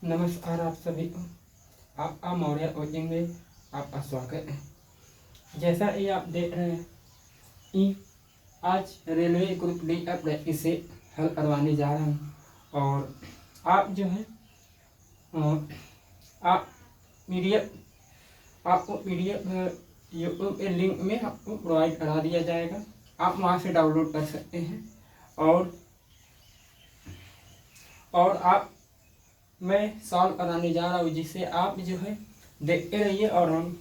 नमस्कार आप सभी को। आप मौर्य कोचिंग में आपका स्वागत है। जैसा कि आप देख रहे हैं कि आज रेलवे ग्रुप डी अपडेट इसे हल करवाने जा रहा हूँ और आप जो है आप आपको पीडीएफ यूट्यूब के लिंक में आपको प्रोवाइड करा दिया जाएगा। आप वहाँ से डाउनलोड कर सकते हैं और आप मैं सॉल्व कराने जा रहा हूँ, जिससे आप जो है देखते रहिए और हम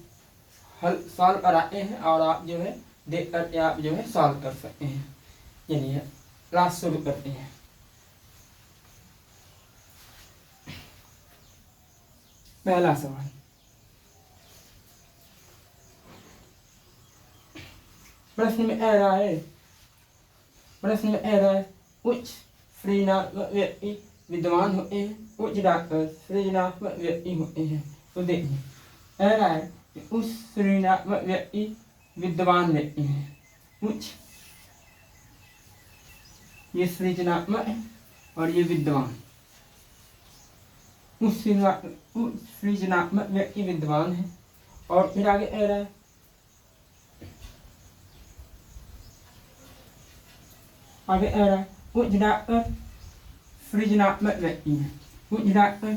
हल सॉल्व कराते हैं और आप जो है देख करके आप जो है सॉल्व कर सकते हैं। चलिए क्लास शुरू करते हैं। पहला सवाल, प्रश्न में कह रहा है उच्च सृजनात्मक व्यक्ति विद्वान होते हैं, उच्च डॉक्टर सृजनात्मक व्यक्ति होते हैं। तो देखिए कह रहा है कि उच्च सृजनात्मक व्यक्ति विद्वान व्यक्ति हैं। उच्च ये सृजनात्मक है और ये विद्वान। उच्च सृजनात्मक व्यक्ति विद्वान है और फिर आगे कह रहा है उच्च डॉक्टर सृजनात्मक व्यक्ति है। उच्च डॉक्टर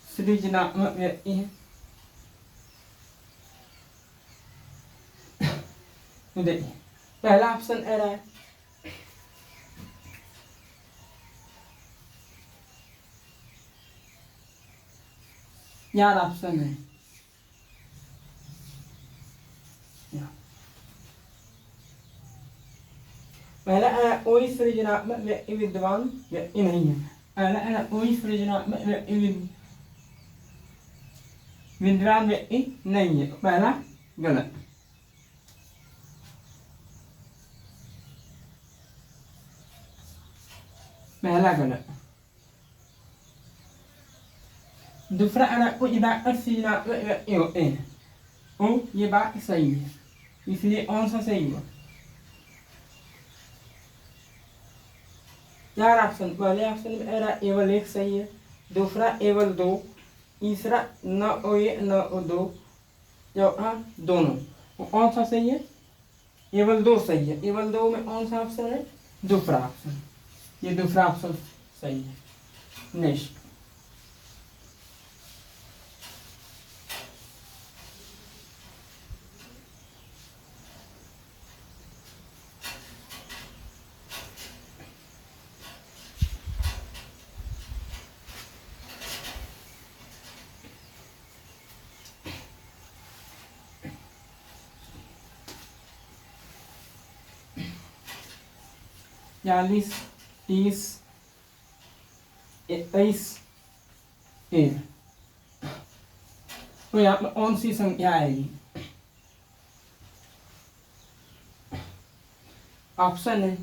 सृजनात्मक व्यक्ति है। तो देखिए पहला ऑप्शन कह रहा है यार ऑप्शन है पहला कोई सृजनात्मक व्यक्ति विद्वान व्यक्ति नहीं है। पहला कोई सृजनात्मक व्यक्ति विद्वान व्यक्ति नहीं है। पहला गलत। पहला गलत। दूसरा कुछ डॉक्टर सृजनात्मक व्यक्ति होते हैं। ये बात सही है, इसलिए कौन सा सही हुआ? चार ऑप्शन, पहले ऑप्शन में era केवल एक सही है, दूसरा केवल दो, तीसरा न एक न दो, चौथा दोनों। तो कौन सा सही है? केवल दो सही है। केवल दो में कौन सा ऑप्शन है? दूसरा ऑप्शन। ये दूसरा ऑप्शन सही है। नेक्स्ट, चालीस, 30, 21, 13। तो यहाँ पर कौन सी संख्या आएगी? ऑप्शन है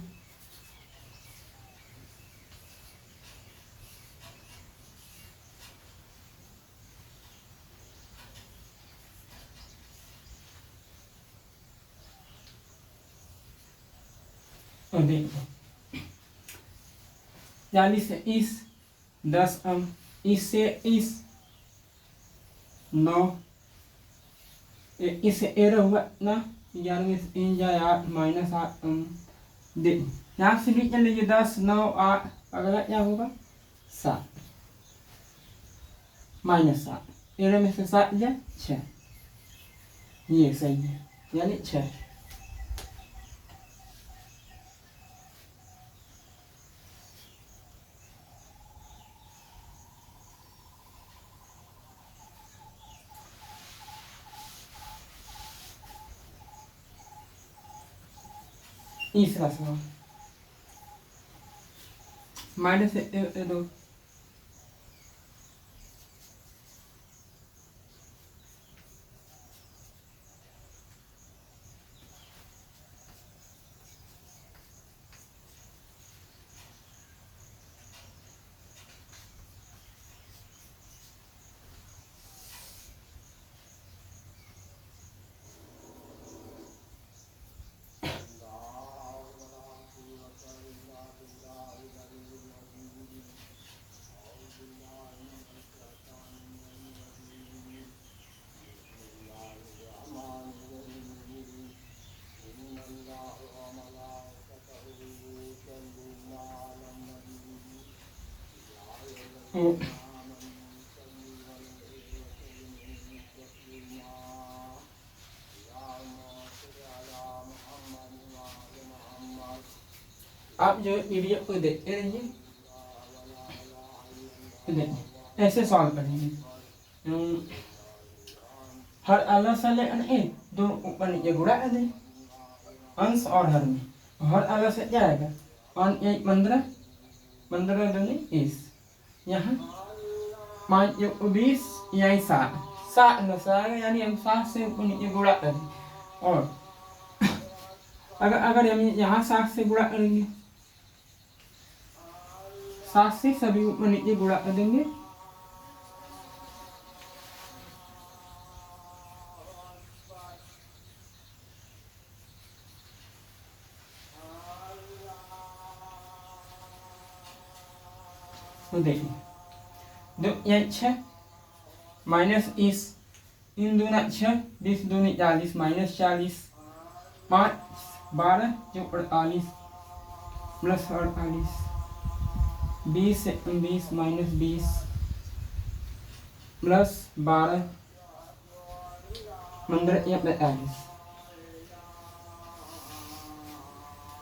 तो देखो 40 से 30, 10 अंक, 30 से 30, 9, 21 से 13 हुआ ना, 11 में से 3 जाए 8, -8 अंक। यहाँ से भी चल लीजिए 10, 9, 8, अगला क्या होगा? 7, -7, 13 में से 7 जाए 6। ये सही है, यानी 6। तीसरा सवाल, -2, तो आप जो वीडियो को देखते रहिए, देखिए ऐसे सॉल्व करेंगे। हर अलग से लेकर एक दो ऊपर नीचे गुणा कर दें अंश और हर में, हर अलग से क्या आएगा 5 1 15 15 दूनी 20, यहाँ 5 1 20 यही 7 7 न आएगा, यानी हम 7 से ऊपर नीचे गुणा करें। और अगर हम यहाँ 7 से गुणा करेंगे, 7 से सभी ऊपर नीचे गुणा कर देंगे, तो देखिए 2 1 6 माइनस इस इन दूना 6 20 दूनी 40 माइनस 40 5 12 जो 48 प्लस 48 20 20 माइनस 20 प्लस 12 15 या 45।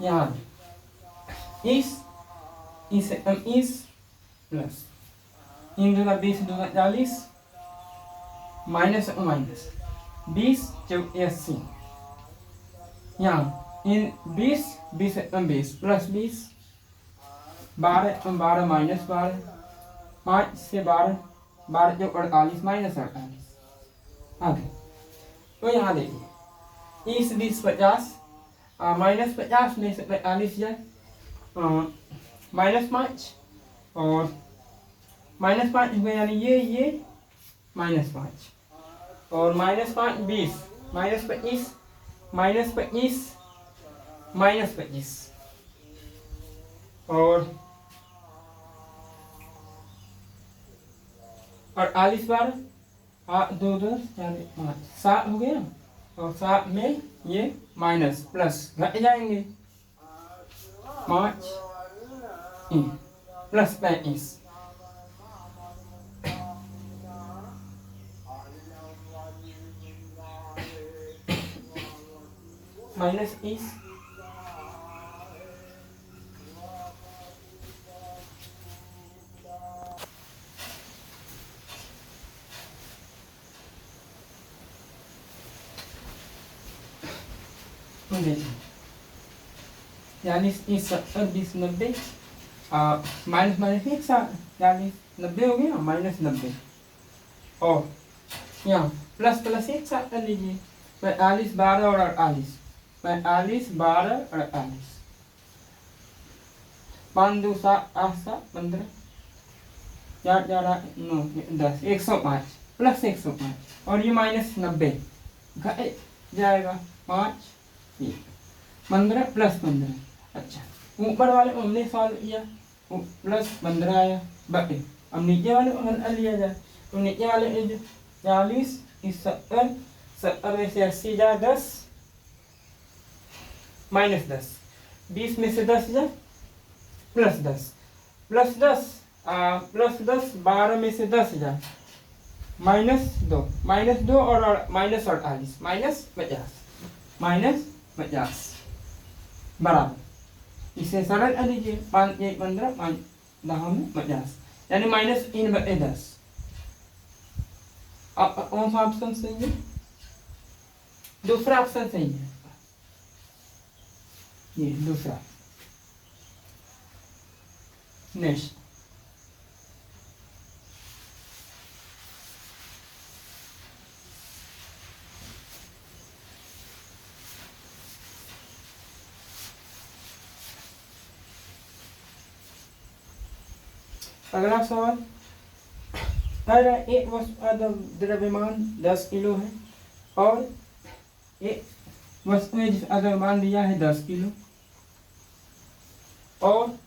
यहाँ इस प्लस इन दूना 20 दूना 40 माइनस माइनस 20 चौक 80, यहाँ इन 20 20 20 प्लस 20 12 12 माइनस 12 5 से 12 12 जो 48 माइनस 48 आगे। तो यहाँ देखिए 20 20 50 माइनस 50 में से 45 जाए माइनस 5 और माइनस 5 हुआ, यानी ये माइनस 5 और माइनस 5 20 माइनस 25 माइनस 25 माइनस 25 और 48 बार 2 2 यानी 5 7 हो गया, और 7 में ये माइनस प्लस घट जाएंगे 5 प्लस 35 माइनस 20 यानी इस 70 20 90 माइनस माइनस एक साथ यानी 90 हो गया माइनस 90, और यहाँ प्लस प्लस एक साथ कर लीजिए 45 12 और 48 45 12 48 5 2 7 8 7 15 4 4 8 9 10 105 प्लस 105 और ये माइनस 90 घट जाएगा 5 15 प्लस 15। अच्छा ऊपर वाले को हमने सॉल्व किया प्लस 15 आया बटे, अब नीचे वाले को हल लिया जाए तो नीचे वाले 40 इस 70 70 में से 80 जाए 10 माइनस 10 20 में से 10 जाए प्लस 10 प्लस 10 प्लस 10 12 में से 10 जाए माइनस 2 और माइनस 48 माइनस 50 बराबर, इसे सरल कर लीजिए 5 1 15 5 10 में 50 यानी माइनस 3 बटे 10। अब कौन सा ऑप्शन सही है? दूसरा ऑप्शन सही है, ये दूसरा। नेक्स्ट अगला सवाल, अगर एक वस्तु का द्रव्यमान 10 किलो है और एक वस्तु है जिसका द्रव्यमान दिया है 10 किलो और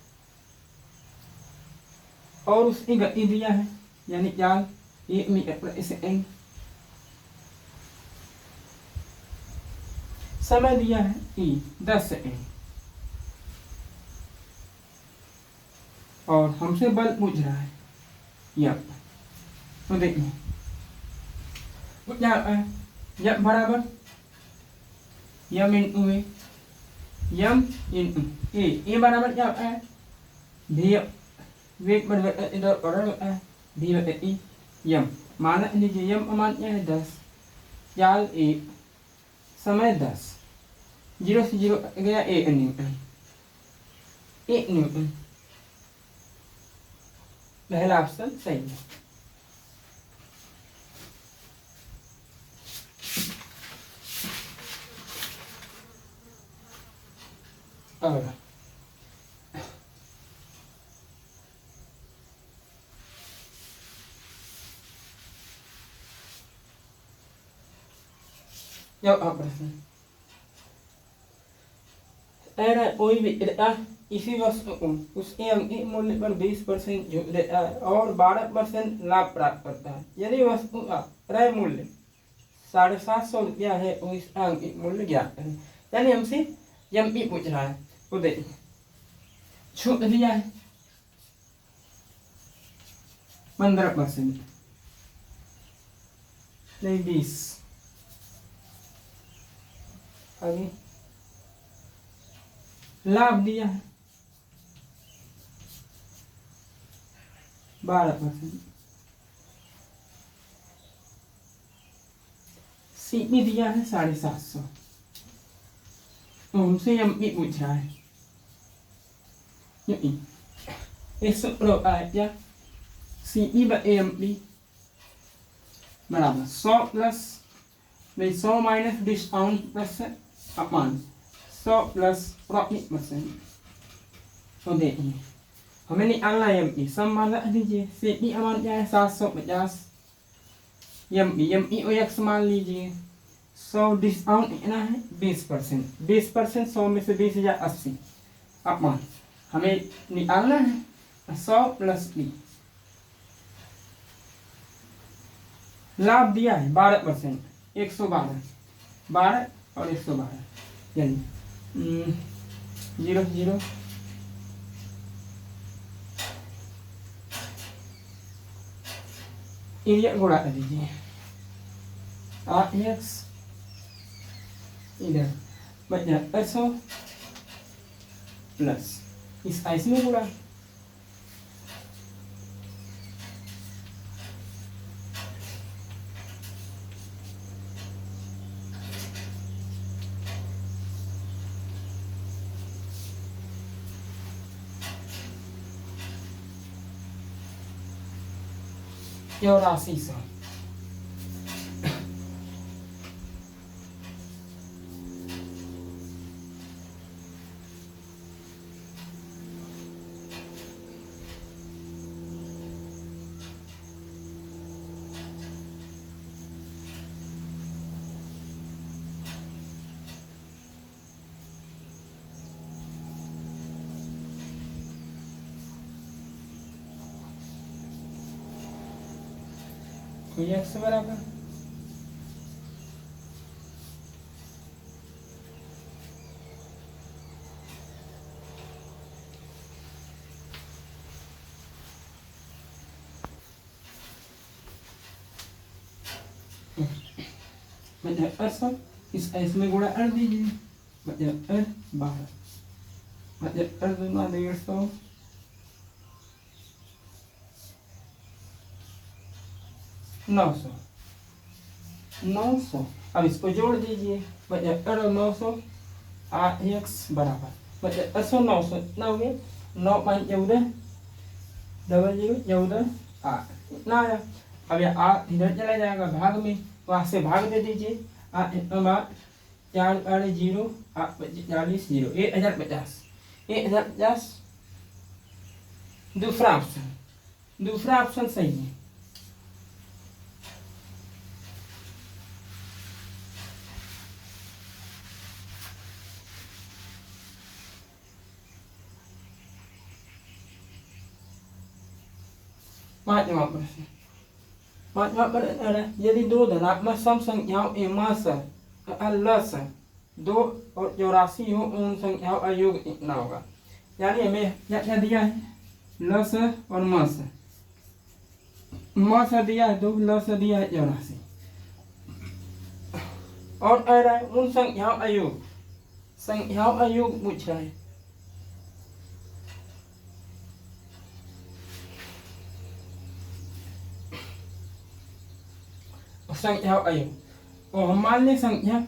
उसकी गति दिया है यानी चाल 1 मीटर प्रति सेकंड, समय दिया है t 10 सेकंड और हमसे बल पूछ रहा है यम। तो देखिए क्या यम बराबर यम इंटू ए, यम इंटू ए बराबर क्या होता है डी वेग बराबर इधर और डी बटे ई यम। मान लीजिए यम मान क्या है 10, चाल 1, समय 10, 0 से 0 गया 1 न्यूटन, 1 न्यूटन। पहला ऑप्शन सही है। और जब आप प्रश्न कोई भी इसी वस्तु को उसके अंकित मूल्य पर 20% जो देता है और 12% लाभ प्राप्त करता है। यदि वस्तु का क्रय मूल्य 750 रुपया है और इसका अंकित मूल्य ज्ञात करें। यानी हमसे एमपी पूछ रहा है, तो देखिए छूट दिया है 15%, नहीं 20, आगे लाभ दिया है 12%, सीपी दिया है 750, तो हमसे एमपी पूछ रहा है। इस सूत्र का है क्या सीपी बटे एमपी बराबर 100 प्लस 100 माइनस डिस्काउंट प्लस अपमान 100 प्लस प्रॉफिट परसेंट। तो देखिए हमें निकालना है एमपी, समान रख दीजिए। सीपी अमाउंट क्या है 750, एमपी ओ एक्स मान लीजिए 100, डिस्काउंट कितना है 20%, 20% 100 में से 20,000 80 अपमान हमें निकालना है 100 प्लस 20। लाभ दिया है 12%, 112, 12 और 112, यानी 0 0 एरिया गुणा कर दीजिए, एक्स इधर बचा 100 प्लस इस ऐसे में गुणा, और 80 तो एक्स बराबर मतलब 80 इस ऐस में गुणा कर दीजिए, मतलब 12 मतलब 150 900 900। अब इसको जोड़ दीजिए, मतलब 900 एक्स बराबर मतलब 800 900 कितना हो गया 9 5 14 00 14 8 इतना आया। अब यह आ इधर चला जाएगा भाग में, वहाँ से भाग दे दीजिए 4 0 40 0 1050 1050। दूसरा ऑप्शन सही है। पांचवा प्रश्न यदि दो धनात्मक सम संख्याओं एमास लस 2 और 84 हो उन संख्याओं का योग कितना होगा। यानी हमें क्या क्या दिया है लस और मस, म सा दिया है 2, ल सा दिया है 84। और आ रहा है उन संख्याओं का योग पूछ रहा है। संख्याओं का योग, और मान लें संख्याओं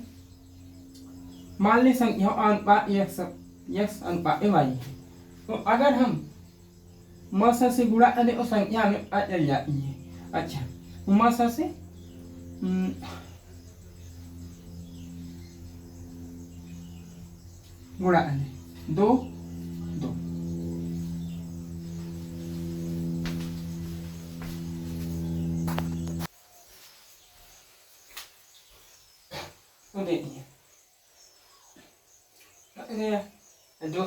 का अनुपात x अनुपात y है। तो अगर हम म सा से गुणा करें और संख्या में आ चल जाती है। अच्छा, म सा से गुणा करें 2 2, तो देखिए दो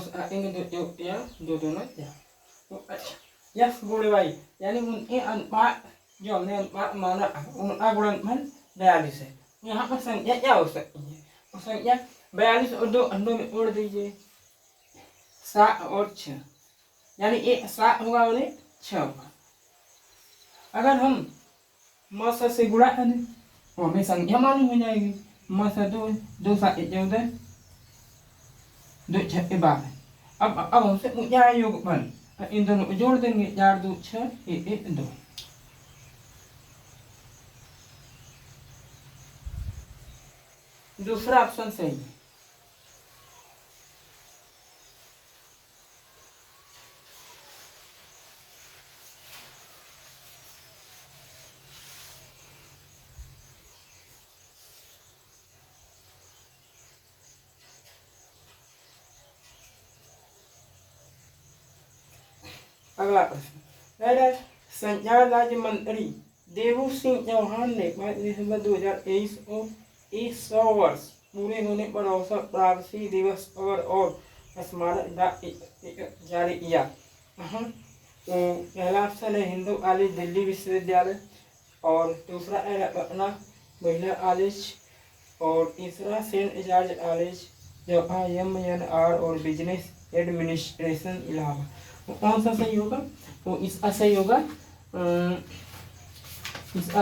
दो दोनों क्या। तो अच्छा, यस गुणे वाई यानी उनके अनुपात जो हमने अनुपात माना उनका गुणनफल 42 है। यहाँ पर संख्या क्या हो सकती है? तो संख्या 42 और 2 अंडों में तोड़ दीजिए, 7 और 6, यानी एक 7 होगा और एक 6 होगा। अगर हम म से गुणा करें तो हमें संख्या मालूम हो जाएगी। म 2 2 7 14, 2 6 12। अब हमसे पूछा है योगफल, इन दोनों को जोड़ देंगे, 4 2 6 1 1 2। दूसरा ऑप्शन सही है। अगला प्रश्न, संचार राज्य मंत्री देवू सिंह चौहान ने 5 दिसंबर 2023 को इस 100 वर्ष पूरे होने पर अवसर प्रावासी दिवस और स्मारक जारी किया। तो पहला ऑप्शन है हिंदू कॉलेज दिल्ली विश्वविद्यालय, और दूसरा है पटना महिला कॉलेज, और तीसरा सेंट जॉर्ज कॉलेज जो IMNR और बिजनेस एडमिनिस्ट्रेशन इलाहाबाद। तो कौन सा सही होगा? तो इसका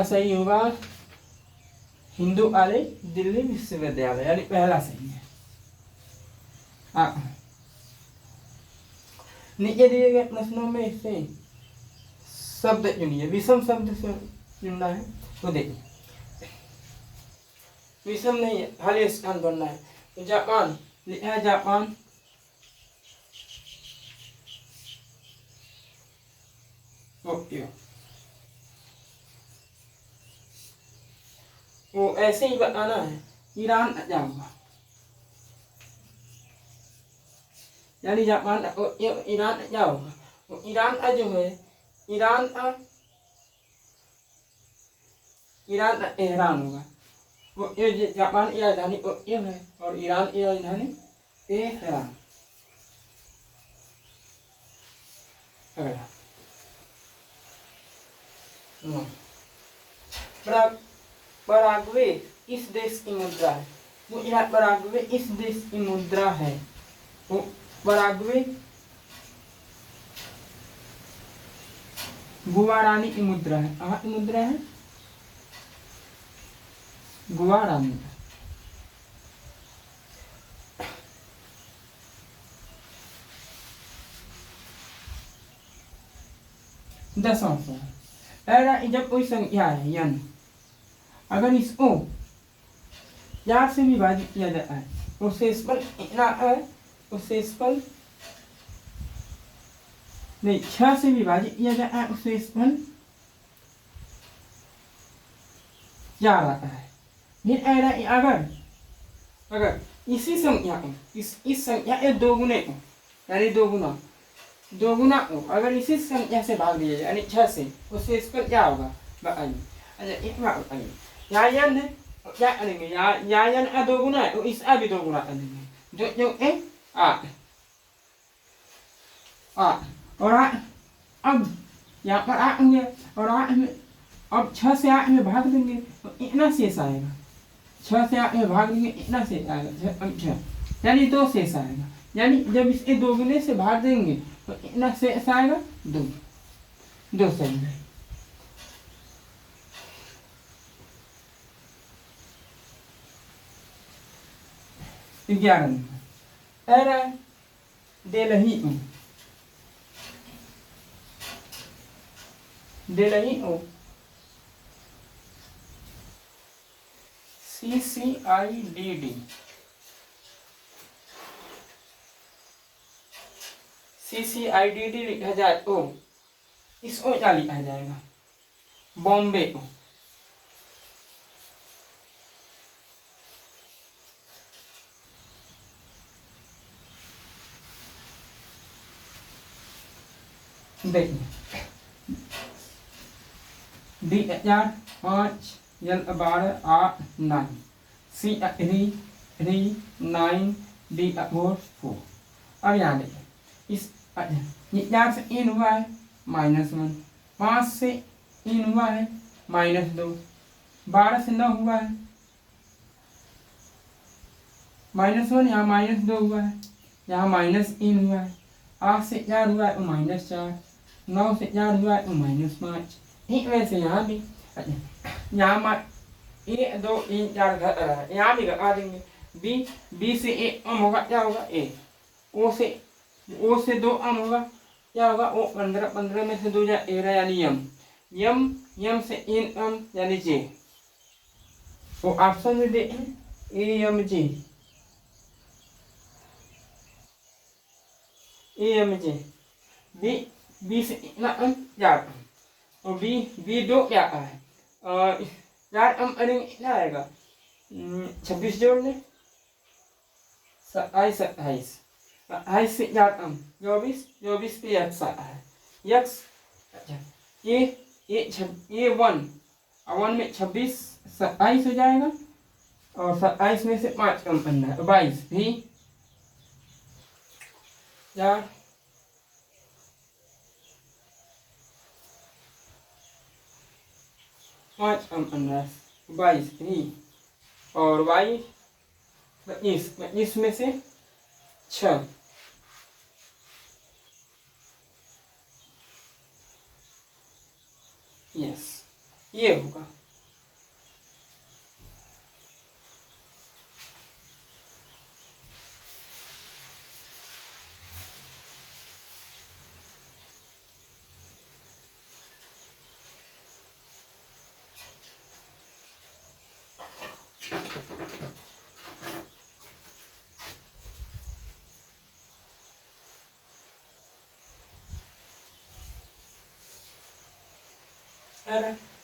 सही होगा हिंदू कॉलेज दिल्ली विश्वविद्यालय, यानी पहला सही है। नीचे दिए गए प्रश्नों में से शब्द चुनिए, विषम शब्द से चुनना है। तो देखिए विषम नहीं है, खाली स्थान बनना है। तो जापान लिखा है, जापान, टोक्यो। वो ऐसे ही बताना है। ईरान क्या होगा? यानी जापान ईरान क्या होगा? तो ईरान का जो है, ईरान का तेहरान होगा। वो ये जापान की राजधानी टोक्यो है और ईरान की राजधानी तेहरान। पराग्वे इस देश की मुद्रा है। वो यहाँ पराग्वे इस देश की मुद्रा है। वो पराग्वे गुवारानी की मुद्रा है। कहाँ की मुद्रा है? गुवारानी। दसवां सवाल, जब कोई संख्या है यानी अगर इसको 4 से विभाजित किया जाता है तो शेषफल कितना है? तो शेषफल नहीं, 6 से विभाजित किया जाता है तो शेषफल 4 आता है। फिर अगर इसी संख्या को इस संख्या के दोगुने को यानी दोगुना को अगर इसी संख्या से भाग दिया जाए यानी 6 से, तो शेषफल क्या होगा बताइए। अच्छा एक बात बताइए, यहाँ n है क्या करेंगे? यहाँ n का दोगुना है तो इसका भी दोगुना कर देंगे, जो 8 और 8। अब यहाँ पर 8 हो गया और 8 में अब 6 से 8 में भाग देंगे तो इतना शेष आएगा। 6 से 8 में भाग देंगे इतना शेष आएगा, 6 यानी 2 शेष आएगा। यानी जब इसके दोगुने से भाग देंगे तो इतना शेष आएगा 2 सही है। 11 nunca. Era delahiu. Delahiu. CCIDD. CCIDD लिखा जाए तो इसको क्या लिखा जाएगा? बॉम्बे को। देखिए D 5 L 12 A 9 C 3 9 D 4। अब यहाँ देखिए इस 4 से इन हुआ है -1, 5 से इन हुआ है -2, 12 से 9 हुआ है -1, यहाँ -2 हुआ है, यहाँ माइनस इन हुआ है, 8 से 4 हुआ है तो -4, 9 से 4 हुआ है तो -5। ठीक वैसे यहाँ भी यहाँ 1 2 3 4 घट रहा है, यहाँ भी घटा देंगे। बी से ए कम होगा, क्या होगा ए। ओ से 2 कम होगा, क्या होगा ओ। 15 में से 2 जा 13 यानी यम से इन कम यानी जे। तो ऑप्शन में देखें ए एम जे, बी से इतना कम 4 और बी 2 क्या है 4 कम करेंगे क्या आएगा 26 जोड़ लें 27 से 4 कम 24 पे यक्स आता है यक्स। अच्छा ये 1 में 26 27 हो जाएगा और 27 में से 5 कम करना है 22 भी 4 5 कम करना है 22 भी और 22 में से 6 यस ये होगा।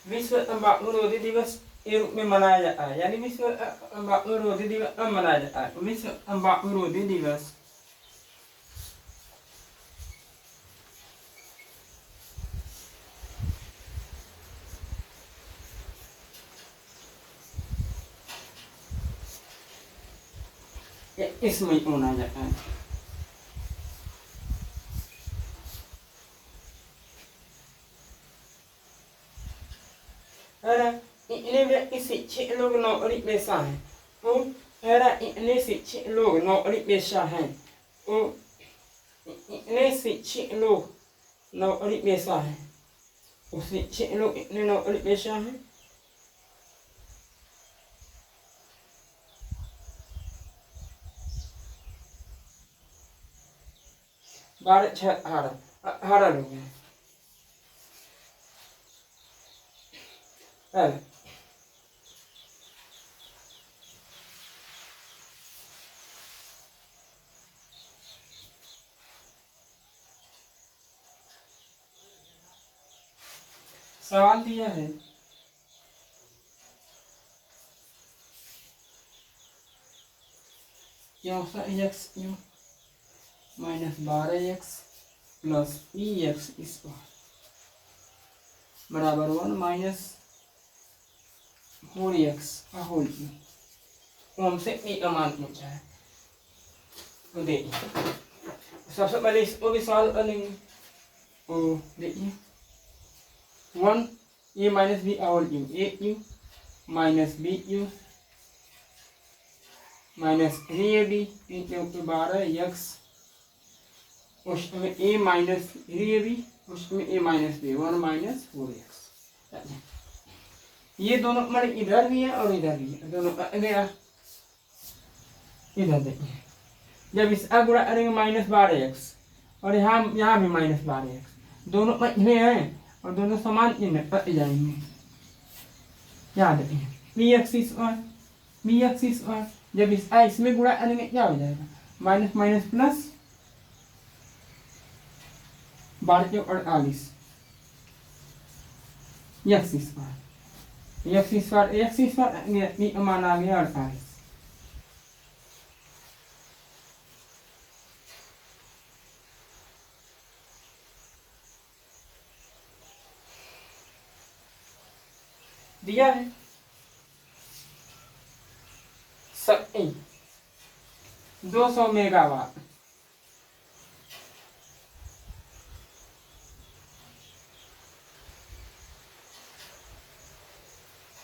विश्व तंबाकू रोधी दिवस के रूप में मनाया जाता है, यानी विश्व तंबाकू रोधी दिवस कब मनाया जाता है? विश्व तंबाकू रोधी दिवस 21 मई को मनाया जाता है। इतने व्यक्ति शिक्षित लोग नौकरी पेशा हैं तो इतने शिक्षित लोग नौकरी पेशा हैं तो इतने शिक्षित लोग नौकरी पेशा हैं तो शिक्षित लोग इतने नौकरी पेशा हैं। बारह 6 18 लोग हैं। सवाल दिया है क्यों एक्स क्यों -12x प्लस EX बराबर 1 -4x का होल क्यूब। हमसे ए का मान पूछा है तो देखिए सबसे पहले इसको भी सॉल्व कर लेंगे। तो देखिए 1 a minus B whole cube A cube minus B cube minus 3ab क्योंकि 12x उसमें a माइनस 3ab उसमें a माइनस बी 1 -4x। ये दोनों मतलब इधर भी है और इधर भी है, दोनों गया इधर देखिए, जब इसका गुणा करेंगे -12x और यहाँ भी -12x, दोनों में हैं और दोनों समान चिन्ह कट जाएंगे। याद रखिए bx², जब इसमें गुणा करेंगे क्या हो जाएगा, माइनस माइनस प्लस 12×48 x² मान आ गया 48। दिया है 200 मेगावाट।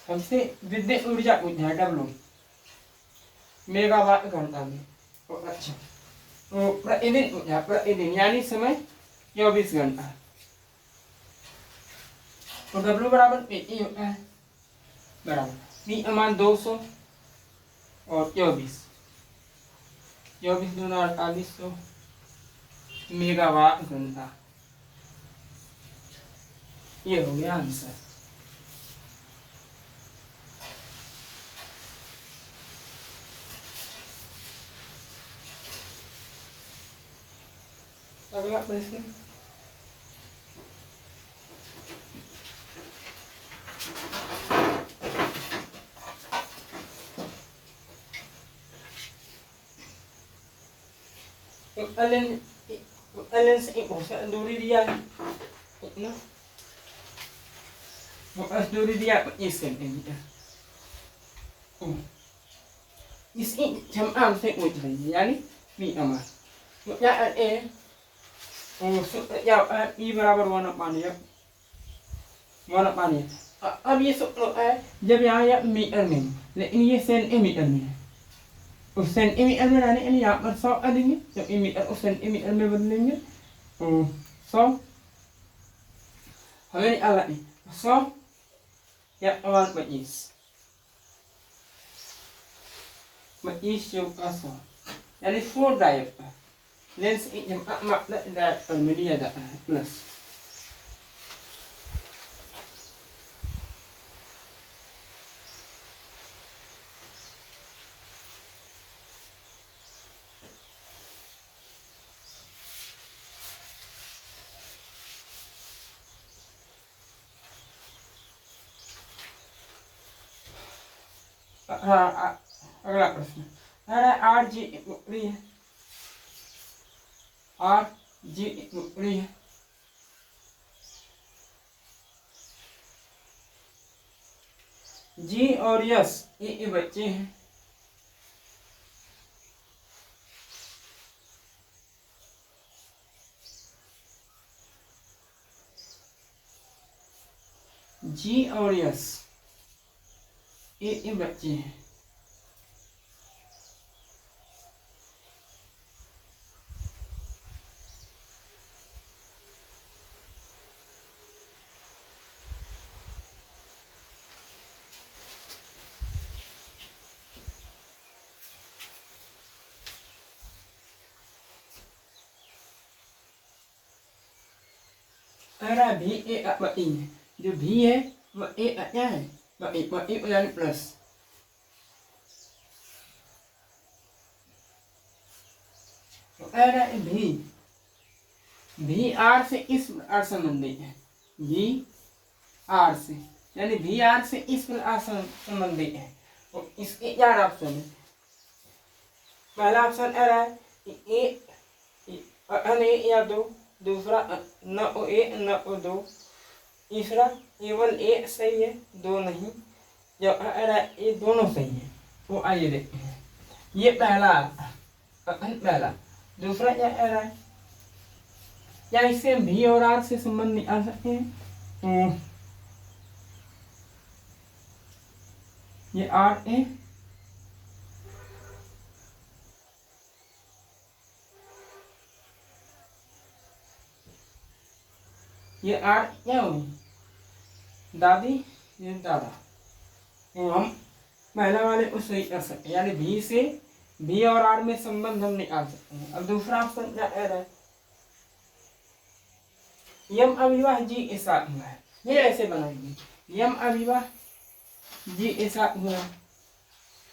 हमसे विद्युत ऊर्जा पूछा है W मेगावाट घंटा में। अच्छा, तो प्रतिदिन पूछा, प्रतिदिन यानी समय 24 घंटा। तो W बराबर PT होता है, बराबर P अमान 200 और 24 दूना 4800 मेगावाट घंटा। ये हो गया आंसर। अगला प्रश्न, एलन से एक औसत दूरी दिया है कितना, औसत दूरी दिया 25 सेंटीमीटर। इसकी क्षमता हमसे पूछ रही है, यानी बी अमान। तो क्या ए या ई बराबर 1/1। अब ये सूत्र है जब यहाँ मीटर में, लेकिन ये सेंटीमीटर में है। उस सेंटीमीटर में रहने के लिए यहाँ पर 100 कर देंगे, जब ये मीटर उस सेंटीमीटर में बदलेंगे 100 हमें निकालना है 100 या 25 चौका 100 यानी 4 डायोप्टर लेंस डायोप्टर में लिया जाता है प्लस। हाँ, अगला प्रश्न आर जी टुकड़ी है, आर जी टुकड़ी है, जी और यस ये बच्चे हैं। जी और यस ये बच्चे हैं। भी ए बटी है, जो भी है वह ए क्या है, बटी यानी प्लस। भी आर से इस प्रकार संबंधित है, भी आर से यानी भी आर से इस प्रकार संबंधित है। तो इसके 4 ऑप्शन है। पहला ऑप्शन आ रहा है ए या 2, दूसरा न ओ ए न ओ 2, तीसरा केवल ए सही है 2 नहीं, जो आ रहा है ये दोनों सही है। तो आइए देखते हैं, ये पहला दूसरा क्या आ रहा है, क्या इससे भी और आर से संबंध निकाल सकते हैं। तो ये आर ए ये आर क्या होगी दादी, ये दादा। तो हम पहला वाले को सही कर सकते हैं, यानी भी से भी और आर में संबंध हम निकाल सकते हैं। अब दूसरा ऑप्शन क्या कह रहा है, यम अविवाह जी के साथ हुआ है, ये ऐसे बनाएंगे, यम अविवाह जी के साथ हुआ है,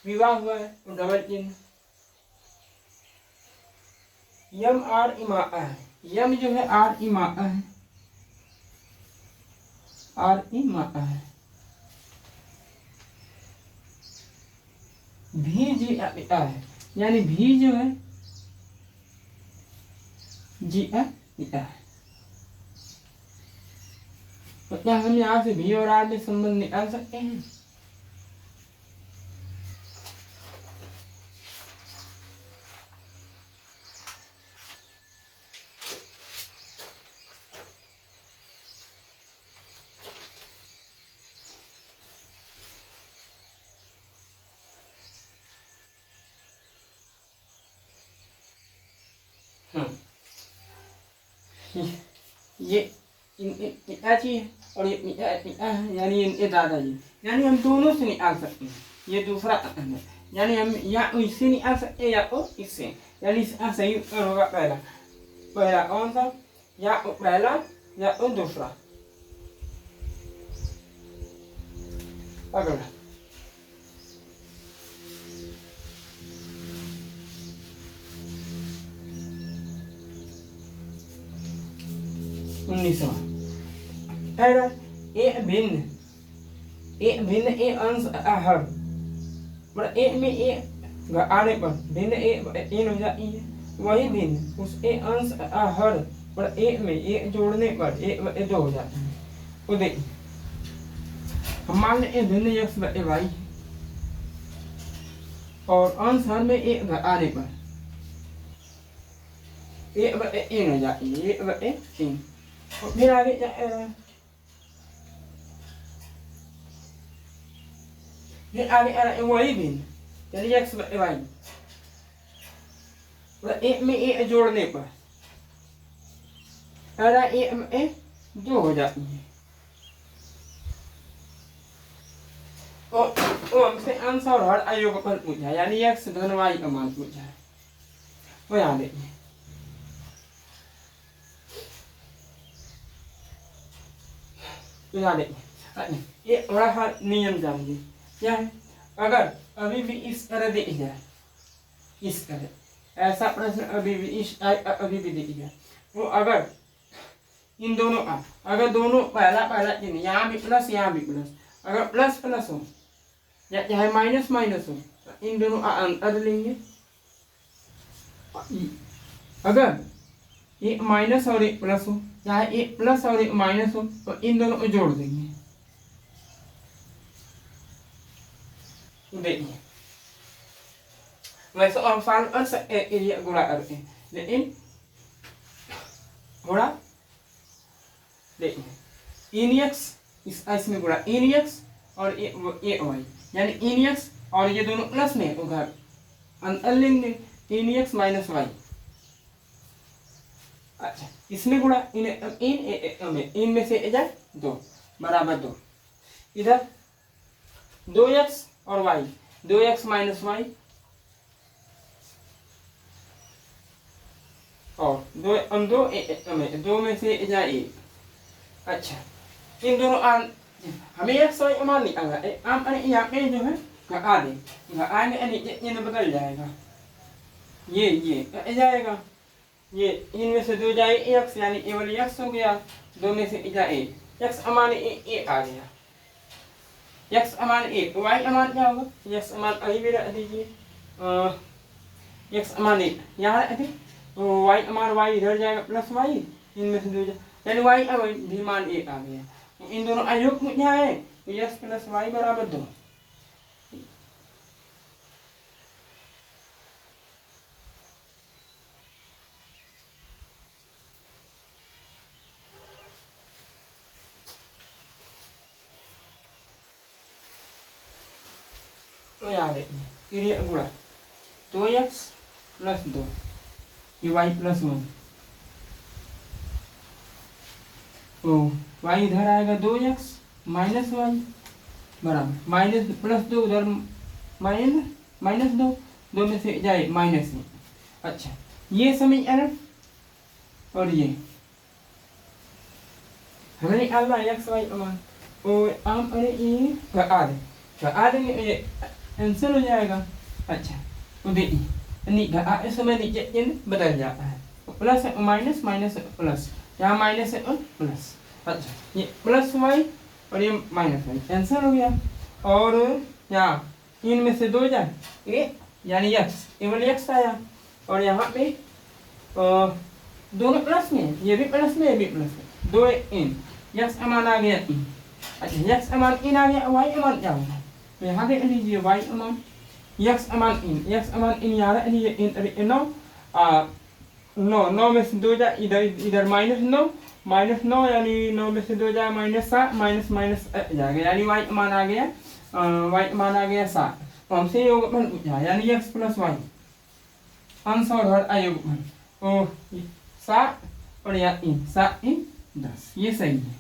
विवाह हुआ है तो डबल चिन्ह, यम आर इमा है, यम जो है आर इमा है, आर इमा है, भी जी आ है, यानी भी जो है जी है। तो क्या हम यहाँ से भी और आर में संबंध निकाल सकते हैं? ये पिताजी है और ये पिता है, यानी इनके दादाजी, यानी हम दोनों से निकाल सकते हैं। ये दूसरा है, यानी हम या इससे निकाल सकते हैं या तो इससे, यानी इसका सही उत्तर होगा पहला। पहला कौन सा, या तो पहला या तो दूसरा। अगला 19वां है ए भिन्न, ए भिन्न ए अंश हर, मतलब ए में ए आने पर भिन्न ए हो जाती है, वही भिन्न उस ए अंश हर पर ए में ए जोड़ने पर ए दो हो जाता है। तो देखिए हम मान लें भिन्न एक्स बटे वाई और अंश हर में ए आने पर ए बटे एन हो जाती है, ए बटे एन। और फिर आगे वही भिन्न, यानी एक्स बटे वाई ए में ए जोड़ने पर ए में ए दो हो जाती है। और हमसे अंश और हर अयोग पर पूछा है, यानी एक्स धन वाई का मान पूछा है, वो यहाँ देखिए। तो यहाँ देखिए ये बड़ा सा नियम जानिए क्या है, अगर अभी भी इस तरह देखी जाए, इस तरह ऐसा प्रश्न अभी भी इस अभी भी देखी जाए, वो अगर इन दोनों का अगर दोनों पहला चिन्ह यहाँ भी प्लस यहाँ भी प्लस, अगर प्लस प्लस हो या चाहे माइनस माइनस हो तो इन दोनों का अंतर लेंगे। अगर एक माइनस और एक प्लस हो, चाहे एक प्लस और एक माइनस हो तो इन दोनों को जोड़ देंगे। देखिए वैसे आसान कर सकते हैं, गुणा करते हैं, लेकिन थोड़ा देखिए इन एक्स इसमें गुणा इन एक्स और ए वाई, यानी इन एक्स और ये दोनों प्लस में उधर अंतर लेंगे, इन एक्स माइनस वाई। अच्छा इसमें गुणा इन में से जाए दो बराबर दो, इधर 2x और y 2x माइनस वाई और दो में से जाए एक। अच्छा इन दोनों हमें एक सौ मान निकालना है, यहाँ पे जो है घटा दें, आएंगे बदल जाएगा, ये जाएगा, ये इनमें से दो जाए एक्स, यानी ए वाली एक्स हो गया, दो में से जाए एक्स अमान ए आ गया, एक्स अमान ए, वाई अमान क्या होगा, एक्स अमान अभी भी रख दीजिए, एक्स अमान ए यहाँ रख दें, तो वाई अमान वाई इधर जाएगा प्लस वाई, इनमें से दो जाए यानी वाई भी मान ए आ गया। इन दोनों अयोग में क्या है, एक्स प्लस वाई बराबर 2। तो यहाँ देखिए गुणा 2x प्लस 2 ये y प्लस 1, तो y इधर आएगा 2x माइनस वाई बराबर माइनस प्लस 2 उधर माइनस 2, दो में से जाए माइनस में। अच्छा ये समीकरण और ये हमें निकालना है एक्स वाई अमान और आम अरे ये आधे ये आंसर हो जाएगा। अच्छा तो देखिए समय नीचे इन बदल जाता है, प्लस माइनस माइनस प्लस, यहाँ माइनस है और प्लस। अच्छा ये प्लस वाई और ये माइनस वाई आंसर हो गया। और यहाँ इनमें से दो जाए ये यानी एक्स केवल एक्स आया और यहाँ पे दोनों प्लस में, ये भी प्लस में ये भी प्लस में, दो इन यक्स अमान आ गया इन। अच्छा यक्स अमान इन आ गया, वाई अमान क्या होगा तो यहाँ देख लीजिए वाई अमान यक्स अमान इन, यक्स अमान इन यहाँ रख लीजिए इन नौ नौ, नौ में से दो जाए इधर इधर माइनस नौ यानी नौ में से दो जाए माइनस सात, माइनस माइनस जाएगा यानी वाई अमान आ गया वाई अमान आ गया 7। तो हमसे योगफल पूछा यानी एक्स प्लस वाई आंसर और अयुग्मन तो 7 और या इन 7 इन 10 ये सही है।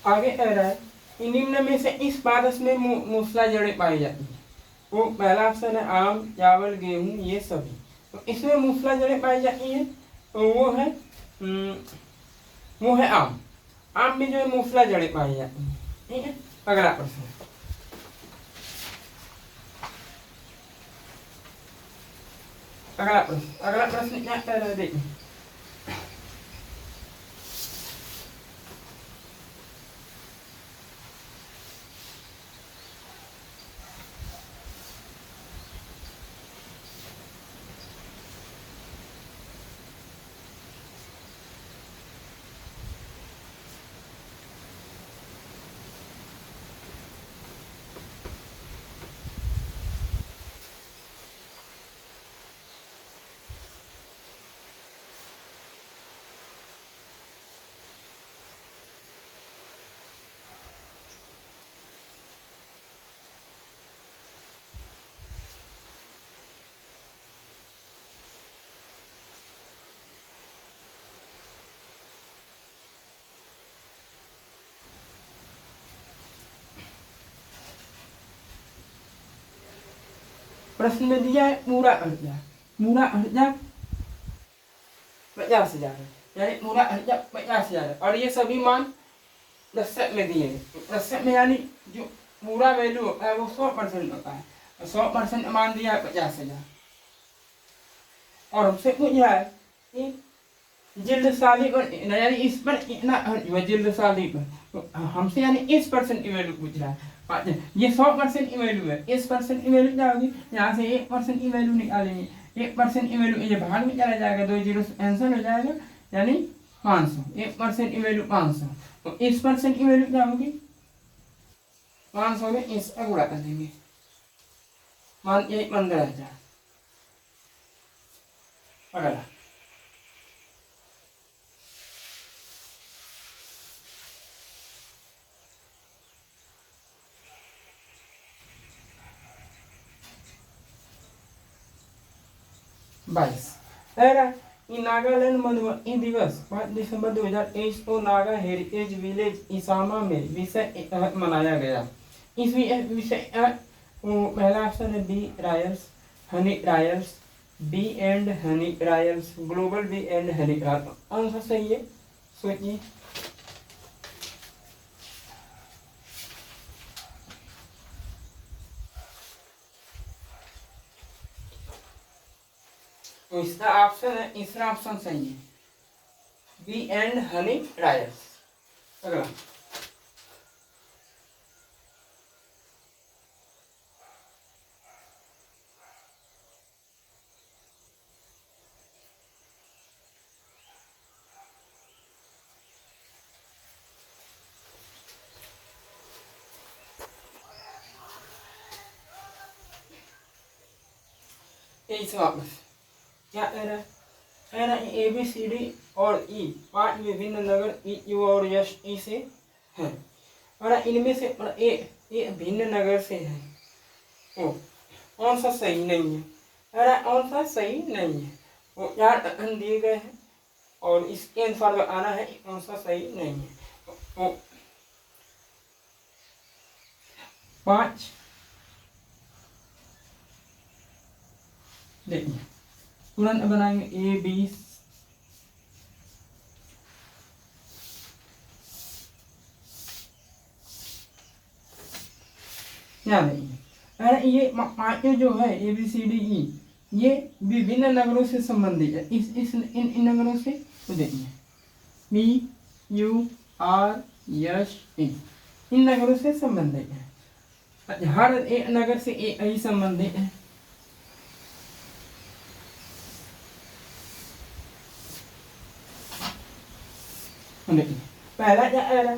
आगे कह रहा है निम्न में से इस पारस में मूसला जड़ें पाई जाती है। वो पहला ऑप्शन है आम चावल गेहूं ये सभी। तो इसमें मूसला जड़ें पाई जाती हैं तो वो है आम। आम में जो है मूसला जड़ें पाई जाती हैं। ठीक है अगला प्रश्न अगला प्रश्न क्या कह रहा है देखिए प्रश्न में दिया है पूरा अर्जा 50,000 है यानी पूरा अर्जा 50,000 है और ये सभी मान प्रतिशत में दिए हैं। प्रतिशत में यानी जो पूरा वैल्यू है वो 100% होता है, 100% मान दिया है 50,000। और हमसे पूछा है कि जिल्द साली पर यानी इस पर इतना जिल्द साली पर तो हमसे यानी इस परसेंट की वैल्यू पूछ रहा है। ये 100% की वैल्यू है, इस परसेंट की वैल्यू क्या होगी यहाँ से 1% की वैल्यू निकालेंगे, 1% की वैल्यू ये भाग में चला जाएगा, 2 जीरो आंसर हो जाएगा यानी 500। 1% की वैल्यू 500 तो इस परसेंट की वैल्यू क्या होगी 500 में इस गुणा कर देंगे मान ये 15,000। अगला बाईस नागालैंड मधुबनी दिवस 5 दिसंबर 2023 को नागा हेरिटेज विलेज इसामा में विषय मनाया गया। इस विषय पहला ऑप्शन है Bee Royals Honey Royals, Bee and Honey Royals, Global Bee and Honey Royals. Answer सही है सोचिए। तो इसका ऑप्शन है तीसरा ऑप्शन सही है बी एंड हनी रायल्स। अगला वापस क्या कह रहा है ए बी सी डी और ई 5 विभिन्न नगर ई यू और यश ई से हैं और इनमें से ए ये भिन्न नगर से है। ओ कौन सा सही नहीं है, अरे कौन सा सही नहीं है। वो 4 अन दिए गए हैं और इसके अनुसार आना है कौन सा सही नहीं है। वो 5 देखिए तुरंत बनाएंगे ए बी क्या नहीं है। अरे ये पाँचों जो है A B C D E ये विभिन्न नगरों से संबंधित है। इस इन नगरों से तो देखिए बी यू आर यस ए इन नगरों से संबंधित है। हर एक नगर से ए संबंधित है। देखिए पहला क्या है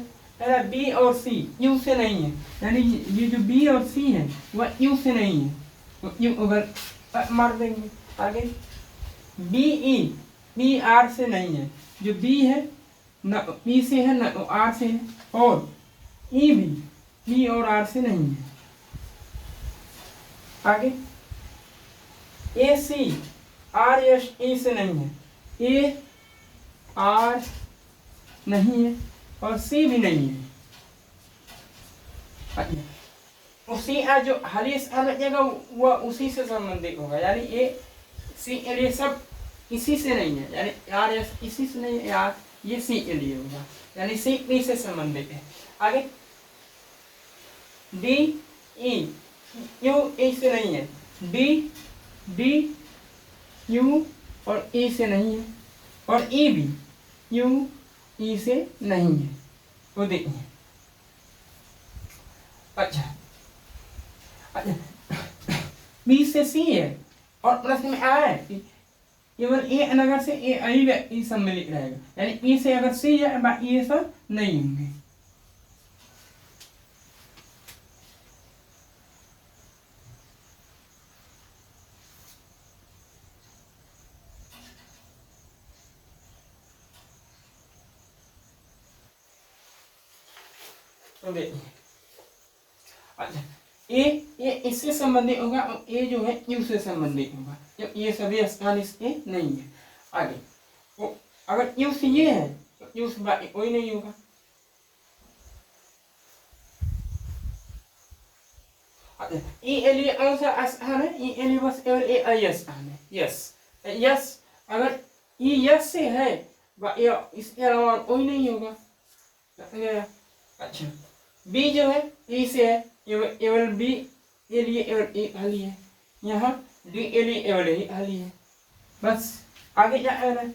बी और सी यू से नहीं है, यानी ये जो बी और सी है वह यू से नहीं है, तो यू अगर मार देंगे। आगे बी आर से नहीं है, जो बी है न बी से है न आर से है, और ई भी बी और आर से नहीं है। आगे ए सी आर एस ई से नहीं है, ए आर नहीं है और सी भी नहीं है। उसी जो हरी बचेगा वह उसी से संबंधित होगा, यानी ए सी ये सब इसी से नहीं है, यानी आर एस इसी से नहीं है, यार ये सी के लिए होगा, यानी सी बी से संबंधित है। आगे डी ई यू ए से नहीं है, डी यू और ई से नहीं है, और ई भी यू ई से नहीं है। तो देखिए अच्छा बी से सी है और प्रश्न में आया है कि केवल ए नगर से ए आई सम्मिलित रहेगा, यानी ई से अगर सी है बाकी ये सब नहीं होंगे। तो देखिए अच्छा ए इससे संबंधित होगा और ए जो है यू से संबंधित होगा, जब ये सभी स्थान इसके नहीं है। आगे वो अगर यू से ये है तो यू से बाकी कोई नहीं होगा। ई एलिए कौन सा स्थान है, ई एलिए बस केवल ए आई स्थान है। यस यस अगर ई यस से है इसके अलावा कोई नहीं होगा। अच्छा बी जो है ई से है, केवल बी के लिए केवल ए खाली है, यहाँ डी के लिए केवल ए खाली है। बस आगे क्या है,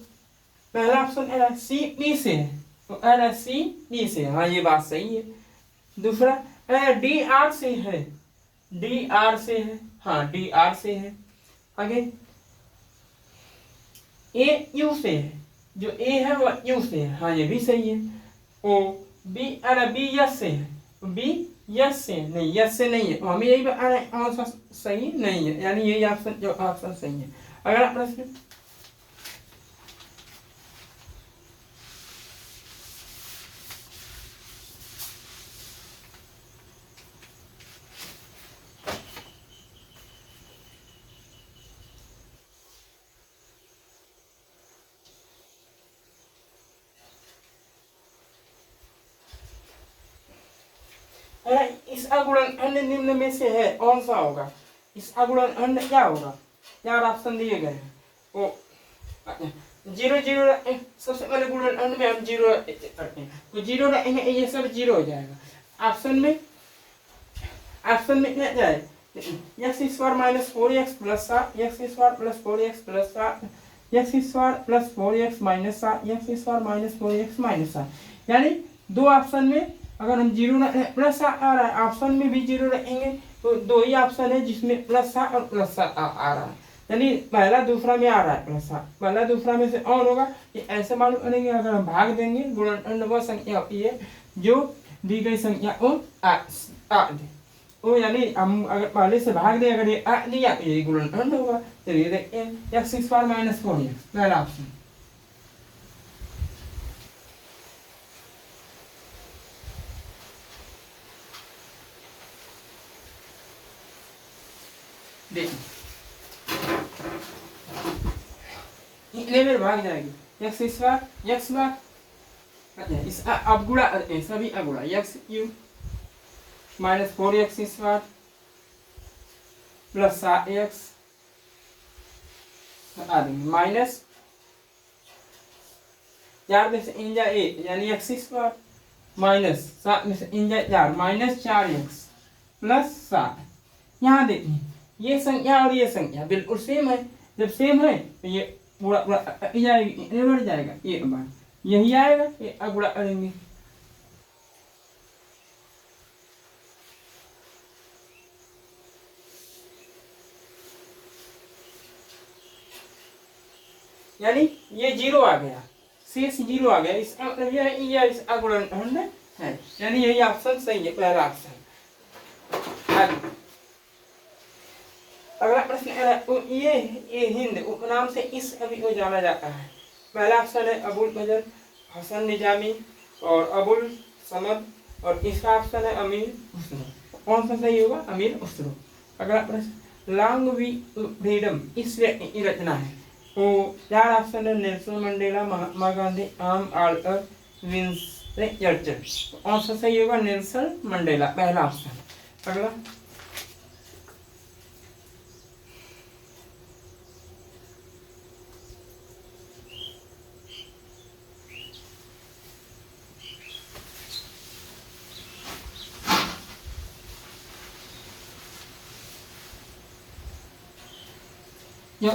पहला ऑप्शन है सी बी से है, तो है सी बी से, हाँ ये बात सही है। दूसरा डी आर से है, डी आर से है, हाँ डी आर से है। आगे ए यू से है, जो ए है वह यू से है, हाँ ये भी सही है। ओ बी बी यस से है, बी यस से नहीं, यस से नहीं है, तो हमें यही कौन सा सही नहीं है, यानी यही ऑप्शन जो ऑप्शन सही है। अगला प्रश्न इस अगुणन अन्य निम्न में से है कौन सा होगा। इस अगुणन अन्य क्या होगा, 4 ऑप्शन दिए गए हैं। वो 0 0 सबसे पहले गुणन अन्य में हम 0 करते हैं, तो 0 रखेंगे ये सब 0 हो जाएगा। ऑप्शन में क्या जाए, x square minus 4x plus 7, x square plus 4x plus 7, x square plus 4x minus 7, x square minus 4x minus 7, यानी 2 ऑप्शन में अगर हम 0 प्लस आ रहा है, ऑप्शन में भी 0 रखेंगे, तो 2 ही ऑप्शन है जिसमें प्लस 7 और प्लस 7 आ रहा है, यानी पहला दूसरा में आ रहा है प्लस 7, पहला दूसरा में से और होगा। ये ऐसे मालूम करेंगे, अगर हम भाग देंगे गुणन वह संख्या होती है जो दी गई संख्या को आ दे, तो यानी हम अगर पहले से भाग दें, अगर ये आ दिया तो ये गुणन होगा। चलिए देखते हैं एक्स स्क्वायर माइनस 4x पहला ऑप्शन, लेवल भाग जाएगी एक्स स्क्वायर एक्स बार इस अब गुणा सभी अगुणा x cube minus 4x square plus 7x minus 4 में से इन जाए 1 यानी एक्स स्क्वायर माइनस 7 में से इन जाए 4 माइनस 4x प्लस 7। यहाँ देखिए ये संख्या और ये संख्या बिल्कुल सेम है, जब सेम है तो ये पूरा पूरा जाएगी, ये बढ़ जाएगा, एक बार यही आएगा, ये अगुणा करेंगे। यानी ये जीरो आ गया, शेष जीरो आ गया, इसका मतलब ये इस अगुणन है, यानी यही ऑप्शन सही है, पहला ऑप्शन। अगला प्रश्न ये हिंद उपनाम से इस कवि को जाना जाता है। पहला ऑप्शन है अबुल फजल हसन निजामी और अबुल समद और इसका ऑप्शन है अमीर खुसरो। कौन सा सही होगा? अमीर खुसरो। अगला प्रश्न लॉन्ग वी फ्रीडम इस व्यक्ति की रचना है, तो चार ऑप्शन है नेल्सन मंडेला, महात्मा गांधी, आम आल्टर, विंस्टन चर्चिल। कौन सा सही होगा? नेल्सन मंडेला, पहला ऑप्शन। अगला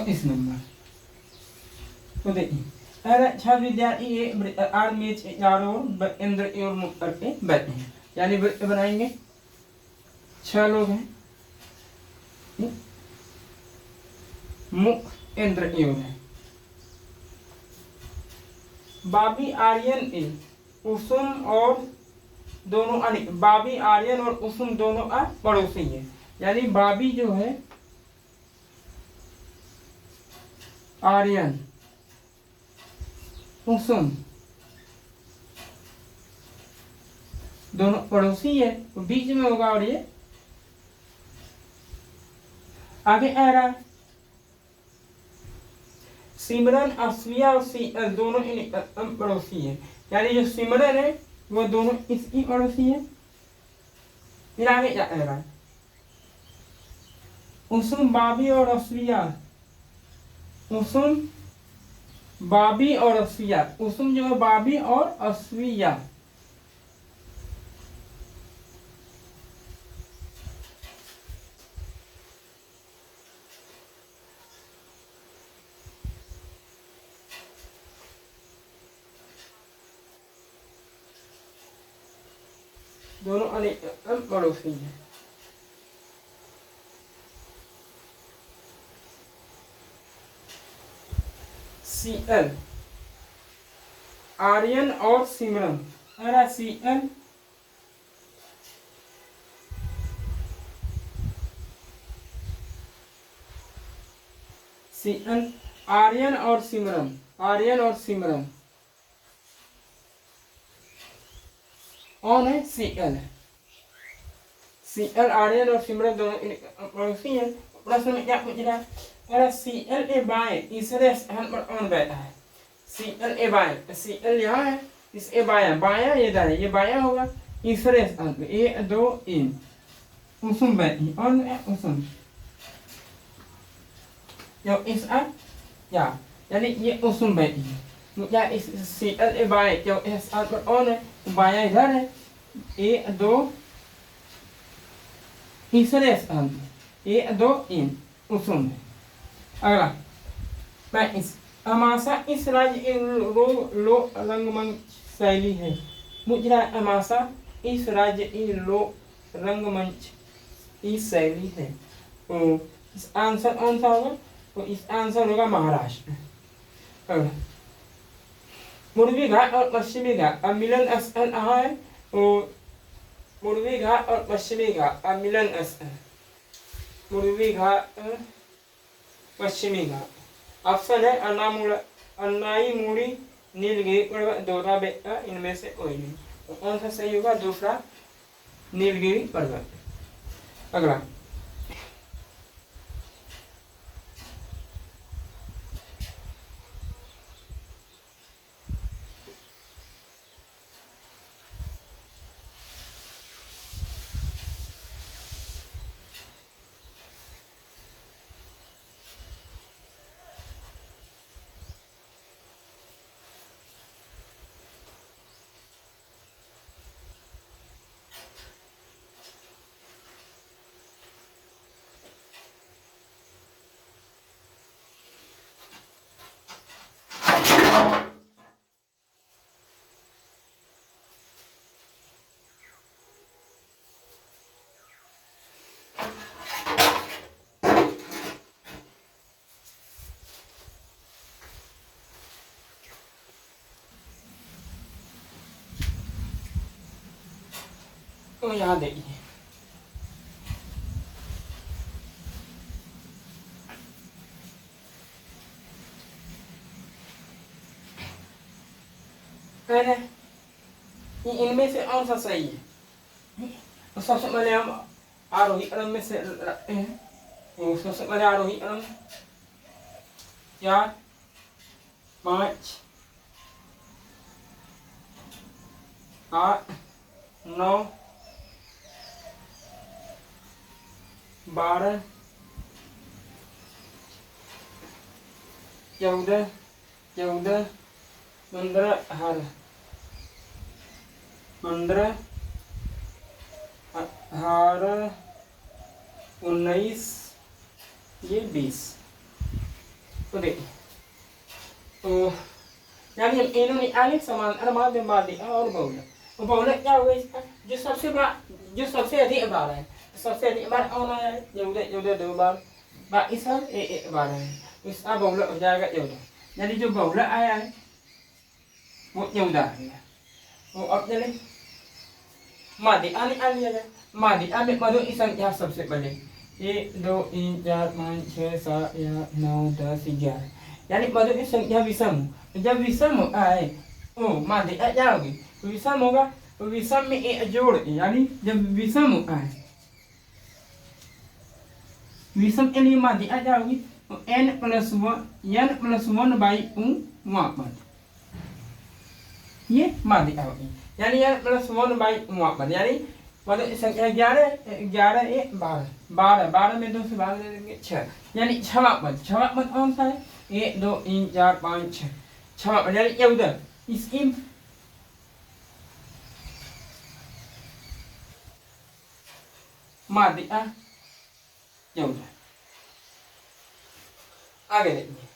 इस नंबर तो देखिए अगर अच्छा विद्यार्थी ये आर मेज चारों ओर इंद्र की ओर मुख करके बैठे हैं, यानी वृत्त बनाएंगे, 6 लोग हैं, मुख इंद्र की ओर है। बाबी आर्यन ए कुसुम और दोनों बाबी आर्यन और कुसुम दोनों पड़ोसी है, यानी बाबी जो है आर्यन कुसुम दोनों पड़ोसी है, तो बीच में होगा। और ये आगे आ रहा है सिमरन अस्विया और सीएल दोनों पड़ोसी है, यानी जो सिमरन है वो दोनों इसकी पड़ोसी है। फिर आगे क्या कह रहा है कुसुम बाबी और अस्विया, कुसुम बाबी और अस्विया, कुसुम जो है बाबी और अस्विया, दोनों पड़ोसी है। सीएल आर्यन और सिमरन, अरे सीएल सीएल आर्यन और सिमरन, आर्यन और सिमरन कौन है? सीएल है। सीएल आर्यन और सिमरन दोनों पड़ोसी हैं। प्रश्न में क्या पूछ रहा है? अरे सीएल ए बाएं तीसरे स्थान पर कौन बैठा है? सीएल ए बाएं, सीएल यहाँ है, इस ए बायां, बायां ये दाएं, ये बायां होगा। तीसरे स्थान पे 1 2 3 कुसुम बैठी, और कुसुम जो इस यानी ये कुसुम बैठी है, क्या इस सीएल ए बाएं क्यों इस स्थान पर कौन है? बायां इधर है, 1 2 तीसरे स्थान पे 1 2 3 कुसुम है। अगला मैं इस अमासा इस राज्य की लो रंगमंच शैली है। मुजरा अमासा इस राज्य की लो रंगमंच की शैली है, तो इस आंसर कौन सा होगा? तो इस आंसर होगा महाराष्ट्र। अगला पूर्वी घाट और पश्चिमी घाट का मिलन स्थल कहाँ है? तो पूर्वी घाट और पश्चिमी घाट का मिलन स्थल, पूर्वी घाट पश्चिमी घाट। ऑप्शन है अन्नाई मूड़ी नीलगिरी पर्वत दोरा बेटा, इनमें से कोई नहीं, तो कौन सा सही होगा? दूसरा नीलगिरी पर्वत। अगला तो यहाँ देखिए कह रहे इनमें से कौन सा सही है। तो सबसे पहले हम आरोही क्रम में से रखते हैं। तो सबसे पहले आरोही क्रम 4 5 8 9 12 14 15 15 18 19 ये 20। तो देखिए तो यानी इन्होंने आगे समांतर माध्य माध्य और बहुलक। तो बहुलक क्या होगा इसका जो सबसे अधिक बार है। सबसे अधिक बार कौन आया है 14 2 बार इस एक बार है। तो इसका बहुलक हो जाएगा 14। यानी जो बहुलक आया है वो 14 है। तो अब चले माध्य आने माध्य में मधु की संख्या सबसे पहले 1 2 3 4 5 6 7 8 9 10 11। यानी मधु की संख्या विषम। जब विषम आए ओ माध्य क्या होगी तो विषम होगा। तो विषम में एक जोड़ यानी जब विषम आए विषम के लिए माध्य क्या होगी तो n+1/1 ये माध्य होगी। यानी n+1/1 यानी मतलब संख्या 11 1 12 में 2 से भाग दे देंगे 6। यानी छवा पद कौन सा है 1 2 3 4 5 6 छवा पद यानी 14। इसकी माध्य 14। आगे देखिए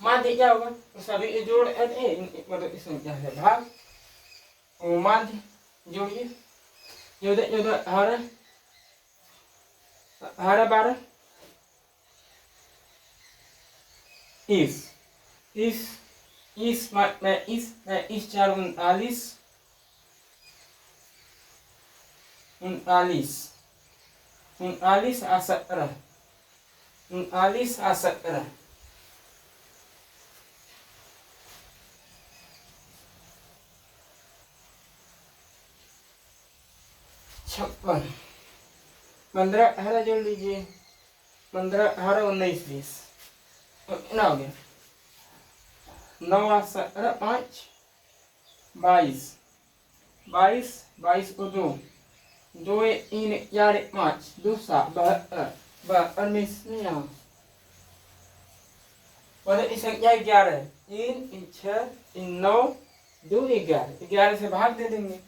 माध्य क्या होगा तो सभी जोड़ मतलब इस संख्या से भाग माध्य जोड़िए 14 14 18 12 इस 4 39 आ 17 39 आ 17 56 15 18 जोड़ लीजिए 15 18 19 20 कितना हो गया 9 8 17 5 22 22 को 2 2 3 4 5 2 7 72 में इसमें यहाँ और संख्या 11 3 6 3 9 2 11 से भाग दे देंगे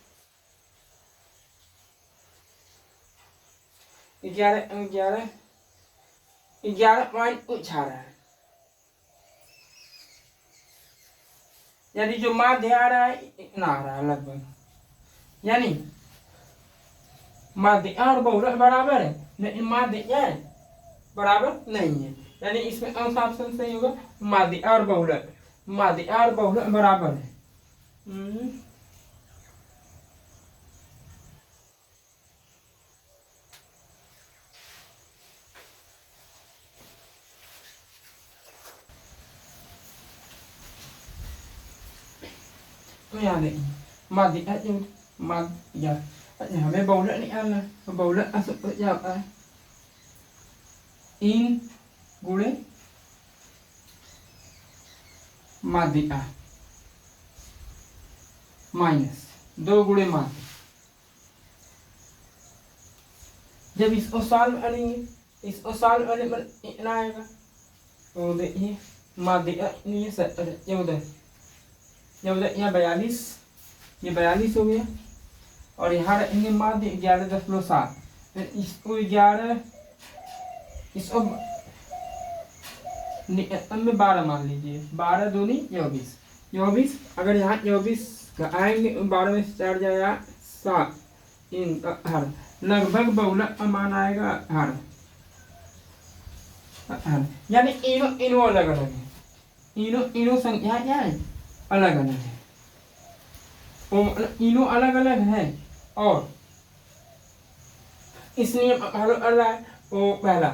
11 पॉइंट कुछ आ रहा है। यदि जो माध्य आ रहा है इतना आ रहा है लगभग। यानी माध्य और बहुलक बराबर है लेकिन माध्य क्या है बराबर नहीं है। यानी इसमें कौन सा ऑप्शन सही होगा माध्य और बहुलक बराबर है। तो यहाँ देखिए माध्य हमें बहुलक निकालना तो बहुलक का सूत्र क्या होता है 3 गुणे माध्य माइनस 2 गुणे माध्य। जब इसको सॉल्व करेंगे इतना आएगा। तो देखिए माध्य 14 यहाँ 42 ये 42 हो गया और यहाँ रखेंगे माध्य 11.7 इसको 11 इसको में 12 मान लीजिए 12 दूनी 24 अगर यहाँ 24 आएंगे 12 में 4 जाएगा 7 इन हर लगभग बहुलक का मान आएगा हर यानी इनो अलग अलग है। इनो संख्या क्या है अलग अलग है। वो तीनों अलग अलग हैं और इस नियम अलग है। वो पहला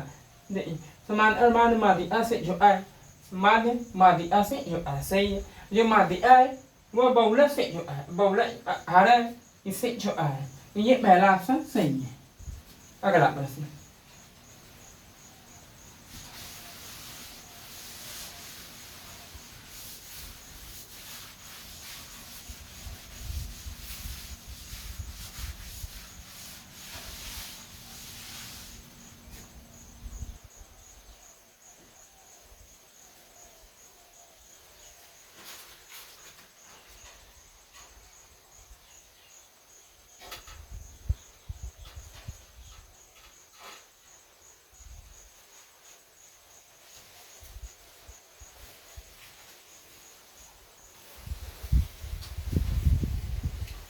समांतर माध्य माध्य अ से जो है माध्य माध्य अ से जो है सही है। जो माध्य अ है वो बहुलक से जो है बहुलक हर है इससे जो है ये पहला ऑप्शन सही है। अगला प्रश्न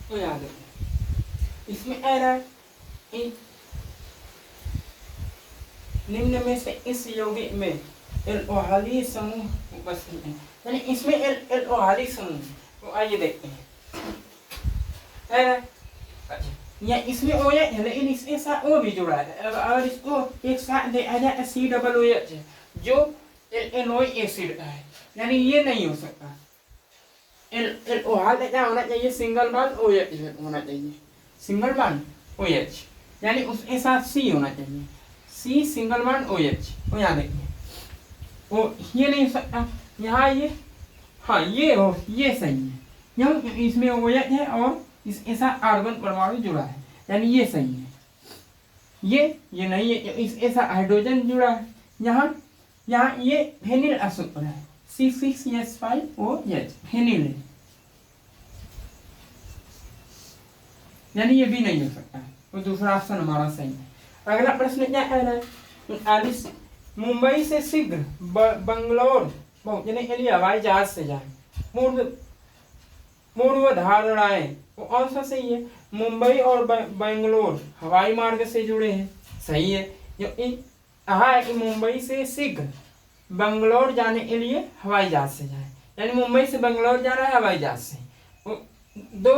तो याद रखना इसमें एरर निम्न में से इस यौगिक में एल्कोहली समूह उपस्थित है। यानी इसमें एल्कोहलिक समूह तो आइए देखते हैं या इसमें ओ एच है लेकिन इसके साथ ओ भी जुड़ा है। अगर इसको एक साथ देखा जाए सी डबल ओ एच है जो एनोइक एसिड का है यानी ये नहीं हो सकता। एल्कोहल क्या होना चाहिए सिंगल बॉन्ड ओ एच होना चाहिए सिंगल बॉन्ड ओ एच यानी उसके साथ सी होना चाहिए C single bond O H. तो यहाँ देखिए वो ये नहीं हो सकता यहाँ ये हाँ ये हो ये सही है क्यों इसमें ओ एच है और इसके साथ कार्बन परमाणु जुड़ा है यानी ये सही है। ये नहीं है इसके साथ हाइड्रोजन जुड़ा है यहाँ यहाँ ये फेनिल अशुद्ध है C6H5OH फेनिल है यानी ये भी नहीं हो सकता है। वो दूसरा ऑप्शन हमारा सही है। अगला प्रश्न क्या है ना मुंबई से शीघ्र बंगलोर पहुंचने के लिए हवाई जहाज से जाए पूर्व धारणाएं वो कौन सा सही है। मुंबई और बेंगलोर हवाई मार्ग से जुड़े हैं सही है। जो कहा है कि मुंबई से शीघ्र बंगलोर जाने के लिए हवाई जहाज से जाए यानी मुंबई से बंगलोर जाना है हवाई जहाज से। दो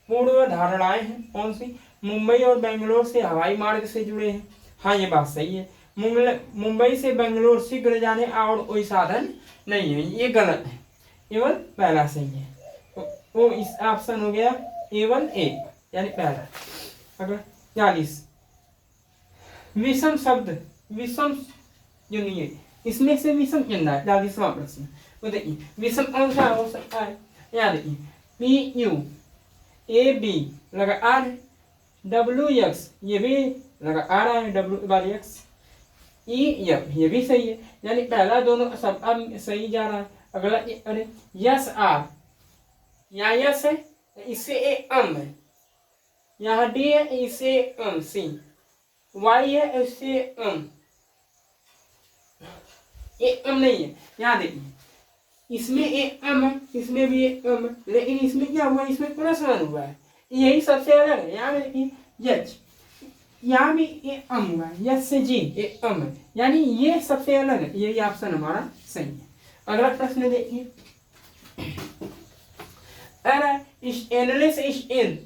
पूर्व धारणाएं हैं कौन सी मुंबई और बेंगलोर से हवाई मार्ग से जुड़े हैं हाँ ये बात सही है। मुंबई से बेंगलोर शीघ्र जाने और कोई साधन नहीं है ये गलत है केवल पहला सही है। तो इस ऑप्शन हो गया केवल एक यानी पहला। अगर 40 विषम शब्द विषम जो नहीं है इसमें से विषम चुनना है 40वां प्रश्न। तो देखिए विषम कौन सा हो सकता है यहाँ देखिए PUAB लगा R WX ये भी लगा आ रहा है W/X EF ये भी सही है यानी पहला दोनों सब अब सही जा रहा है। अगला अरे यस R यहाँ यस है इससे एक अम है यहाँ D है इससे अम C Y है इससे अम एक अम नहीं है। यहाँ देखिए इसमें एक अम है इसमें भी एक अम है लेकिन इसमें क्या हुआ इसमें प्लस वन हुआ है यही सबसे अलग है। यहाँ देखिए यच यहाँ भी एक अम हुआ है यच से जी एक अम है यानी ये सबसे अलग है यही ऑप्शन हमारा सही है। अगला प्रश्न देखिए स्टेनलेस स्टील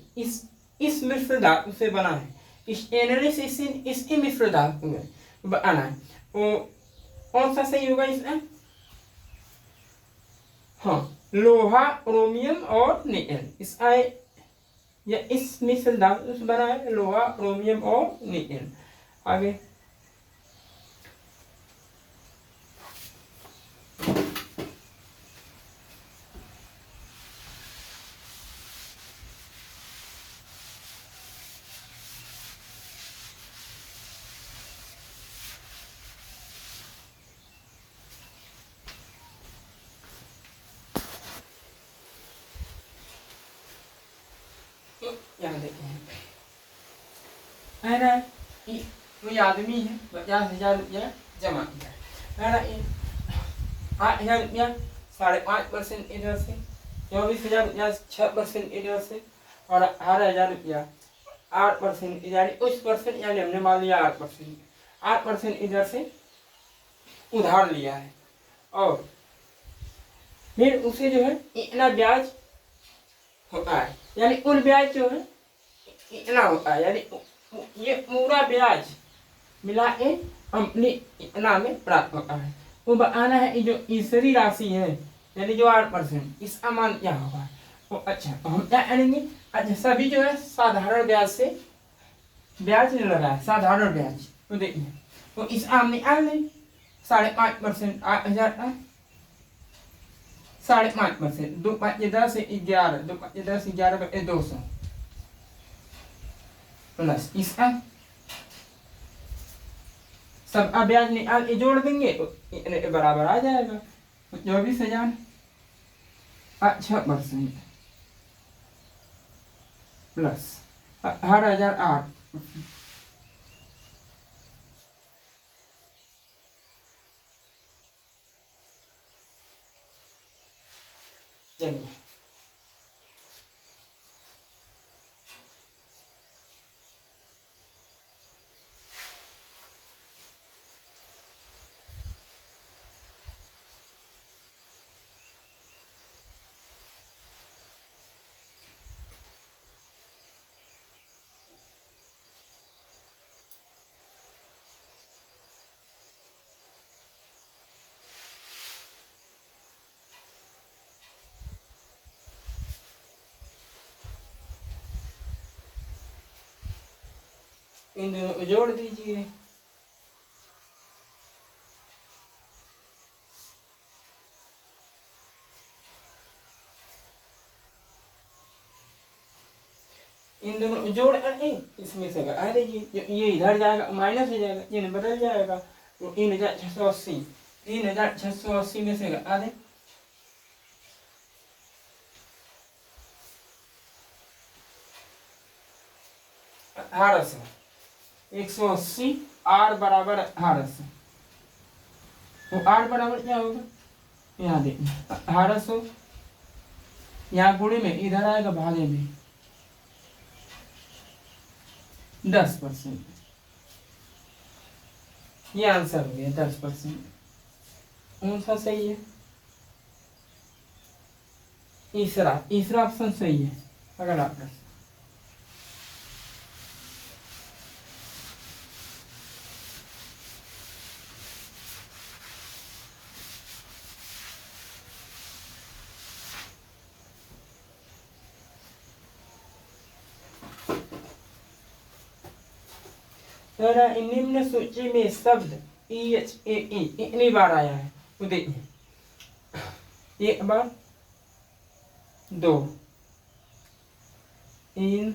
इस मिश्र धातु से बना है स्टेनलेस स्टील इसकी मिश्र धातु में बना है वो कौन सा सही होगा इसमें हाँ लोहा क्रोमियम और निकेल या इस मिश्र धातु से बना है लोहा क्रोमियम और निकेल। आगे यहाँ देखें कोई आदमी है 50,000 रुपया जमा किया है 8,000 रुपया 5.5% इधर से 24,000 रुपया 6% इधर से और 18,000 रुपया 8% यानी उस परसेंट यानी हमने मान लिया 8% इधर से उधार लिया है और फिर उसे जो है इतना ब्याज होता है यानी कुल ब्याज जो है इतना होता है, यानी ये पूरा ब्याज मिला के कंपनी इतना में प्राप्त होता है। वो बताना है कि जो तीसरी राशि है यानी जो 8%, इसका मान क्या होगा। तो अच्छा, तो हम क्या करेंगे, अच्छा सभी जो है साधारण ब्याज से ब्याज लगा है, साधारण ब्याज। तो देखिए, तो इस आम निकाल लें 5.5%, 8,000 का 5.5%, 2 5 10 11, 2 5 10 11 200 प्लस इसका सब ब्याज निकाल के जोड़ देंगे तो इतने के बराबर आ जाएगा। तो 24,000 6% प्लस 18,008। चलिए इन दोनों को जोड़ दीजिए। इन दोनों को जोड़ करके इसमें से आ दीजिए, ये इधर जाएगा माइनस हो जाएगा, ये बदल जाएगा। तो 3,680, 3,680 में से आ दे 1800, 180 आर बराबर 1800। तो आर बराबर क्या होगा, यहाँ देखिए 1800, यहाँ गुणे में इधर आएगा भागे में 10%। ये आंसर हो गया 10%। कौन सा सही है, तीसरा, तीसरा ऑप्शन सही है। अगला प्रश्न, निम्न सूची में शब्द EHAE कितनी बार आया है। तो देखिए, एक बार, 2 3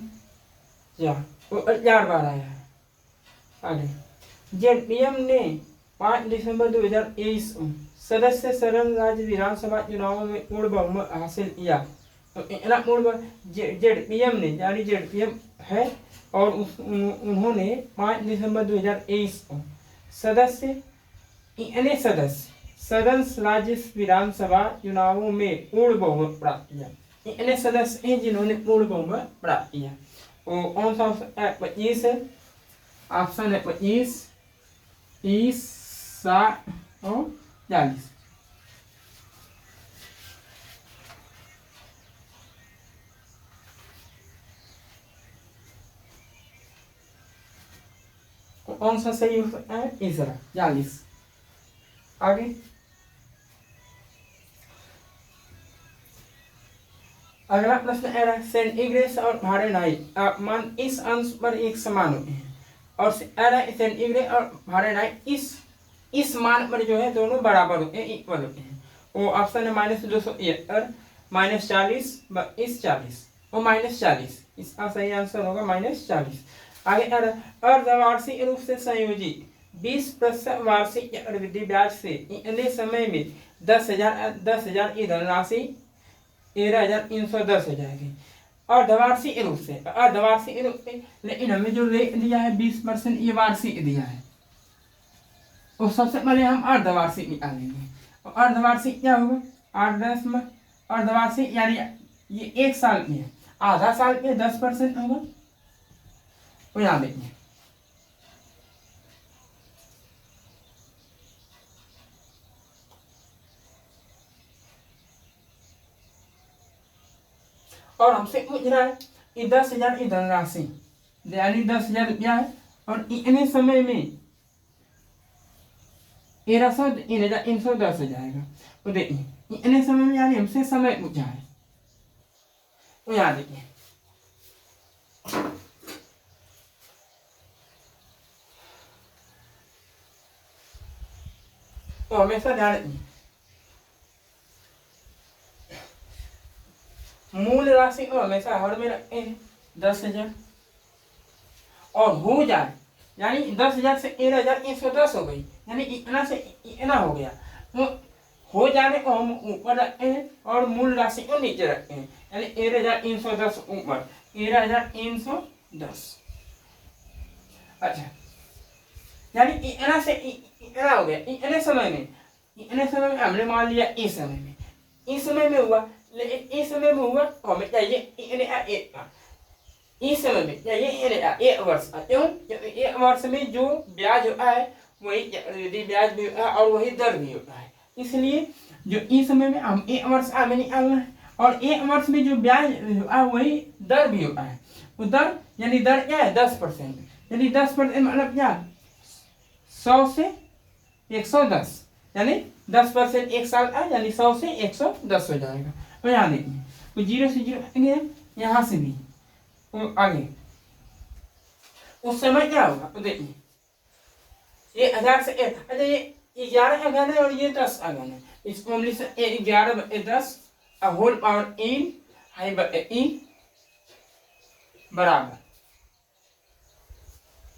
4, तो 4 बार आया है। आगे, जेडपीएम ने 5 दिसंबर 2023 सदस्य सरल राज्य विधानसभा चुनावों में पूर्ण बहुमत हासिल किया। तो इतना पूर्ण जेडपीएम ने, यानी जेडपीएम है और उन्होंने 5 दिसंबर 2023 को सदस्य सदन राज्य विधानसभा चुनावों में पूर्ण बहुमत प्राप्त किया। इतने सदस्य हैं जिन्होंने पूर्ण बहुमत प्राप्त किया। तो कौन सा 25 है, ऑप्शन है 25, 30, 60 और 40। कौन सा सही हो सकता है, तीसरा 40। आगे, अगला प्रश्न है सेंटीग्रेड और फारेनहाइट तापमान इस अंश पर एक समान होते हैं, और सेंटीग्रेड और फारेनहाइट इस मान पर जो है दोनों बराबर होते हैं, इक्वल होते हैं। वो ऑप्शन है -273, -40, 22, 40 और -40। इसका सही आंसर होगा -40। आगे अर्धवार्षिक रूप से संयोजित 20% वार्षिक चक्रवृद्धि ब्याज से इतने समय में 10,000 की धनराशि 13,310 हो जाएगी। अर्धवार्षिक रूप से, लेकिन हमें जो रेट दिया है 20%, ये वार्षिक दिया है। तो सबसे पहले हम अर्धवार्षिक निकालेंगे। और अर्धवार्षिक क्या होगा, 8 में अर्धवार्षिक यानी ये 1 साल में है, आधा साल में 10% होगा। तो यहाँ देखिए, और हमसे पूछ रहा है कि 10,000 की धनराशि, यानी 10,000 रुपया है और इतने समय में 1300 3,310 हो जाएगा। तो देखिए इतने समय में यानी हमसे समय पूछा है, तो यहाँ देखिए तो हमेशा ध्यान रखिए मूल राशि को हमेशा हर में रखते हैं 10,000 और हो जाए यानी 10,000 से 13,310 हो गई, यानी इतना से इतना हो गया, तो हो जाने को हम ऊपर रखते हैं और मूल राशि को नीचे रखते हैं, यानी 13,310 ऊपर 13,310। अच्छा यानी इतना से इतना हो गया, इतने समय में हमने मान लिया इस समय में हुआ, लेकिन इस समय में हुआ तो हमें चाहिए इस समय में चाहिए 1 वर्ष। क्यों? क्योंकि 1 वर्ष में जो ब्याज होता है वही यदि ब्याज भी होता है और वही दर भी होता है, इसलिए जो इस समय में हम 1 वर्ष आगे निकालना है और 1 वर्ष में जो ब्याज वही दर भी होता है। वो दर यानी दर क्या है 10%, यानी 10% मतलब क्या 100 से 110, यानी 10% 1 साल का, यानी 100 से 110 हो जाएगा। तो यहाँ देखिए तो 0 से 0 आगे, यहाँ से भी तो आगे उस समय क्या होगा, तो देखिए ये 1000 से 1, अच्छा ये 11 अगन है और ये 10 अगन है, इसको हम लिख सकते 11/10 होल पावर इन हाई बराबर,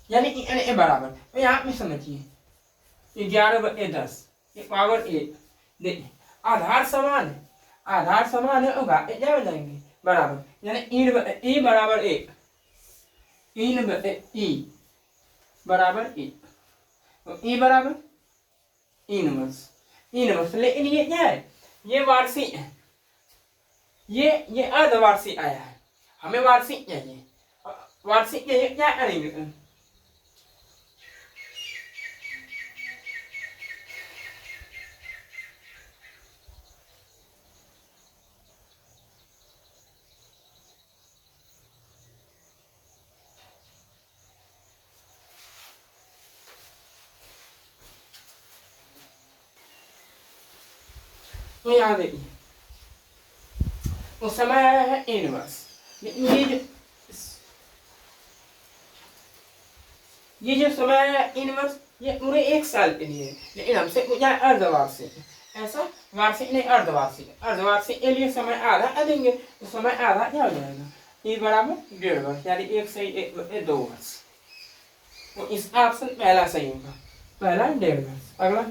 यानी ए बराबर। तो यहाँ पे समझिए 11/10 ये पावर 1, देखिए आधार समान है होगा क्या हो जाएंगे बराबर, यानी ई बराबर 1 ई बराबर 1, तो ई बराबर इनवर्स। लेकिन ये क्या है, ये वार्षिक है, ये अर्धवार्षिक आया है, हमें वार्षिक चाहिए, वार्षिक चाहिए क्या करेंगे तो यहाँ देखिए तो समय आया है इनवर्स, ये जो समय आया है इनवर्स ये पूरे 1 साल के लिए, लेकिन हमसे पूछा है अर्धवार्षिक, ऐसा वार्षिक नहीं अर्धवार्षिक के लिए समय आधा देंगे, तो समय आधा क्या हो जाएगा ई बराबर 1.5 वर्ष, यानी 1 सही 2 वर्ष। तो इसका ऑप्शन पहला सही होगा, पहला 1.5 वर्ष। अगला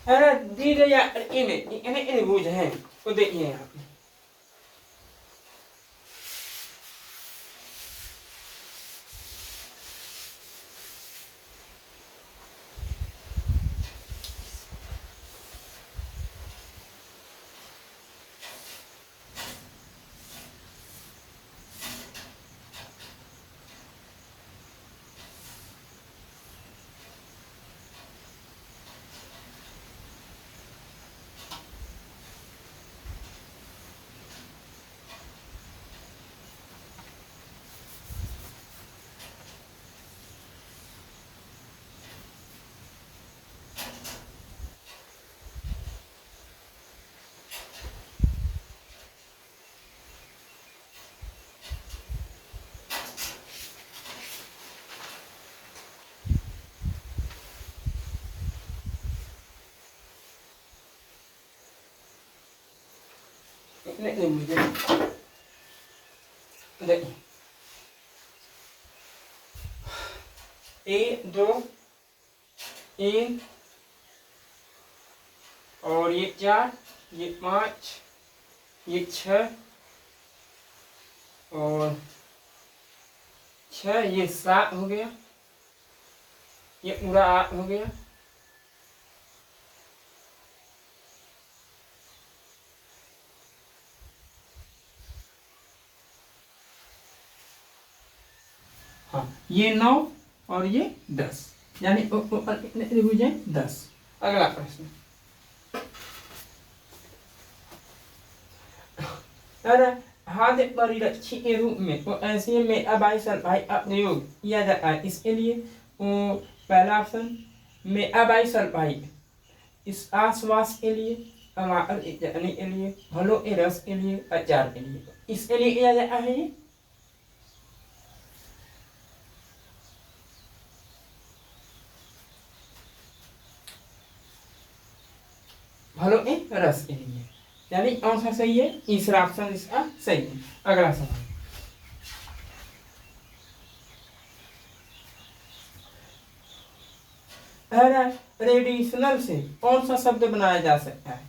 अरे दी गई इन्हें भूज है, तो देखिए यहाँ पे देखिए 1 2 3 और ये 4 ये 5 ये 6 और 6 ये 7 हो गया, ये पूरा 8 हो गया, हाँ ये 9 और ये 10, यानी कितने त्रिभुज हैं 10। अगला प्रश्न और हाथ परिरक्षी के रूप में तो ऐसे में अबाई सल्फाइड का प्रयोग किया जाता है। इसके लिए पहला ऑप्शन में अबाई सल्फाइड इस आश्वास के लिए, टमाटर की चटनी के लिए, फलों के रस के लिए, अचार के लिए, इसके लिए किया जाता है फलों के रस के लिए। यानी कौन सा सही है? तीसरा ऑप्शन इसका सही है। अगला सवाल, रेडिशनल से कौन सा शब्द बनाया जा सकता है?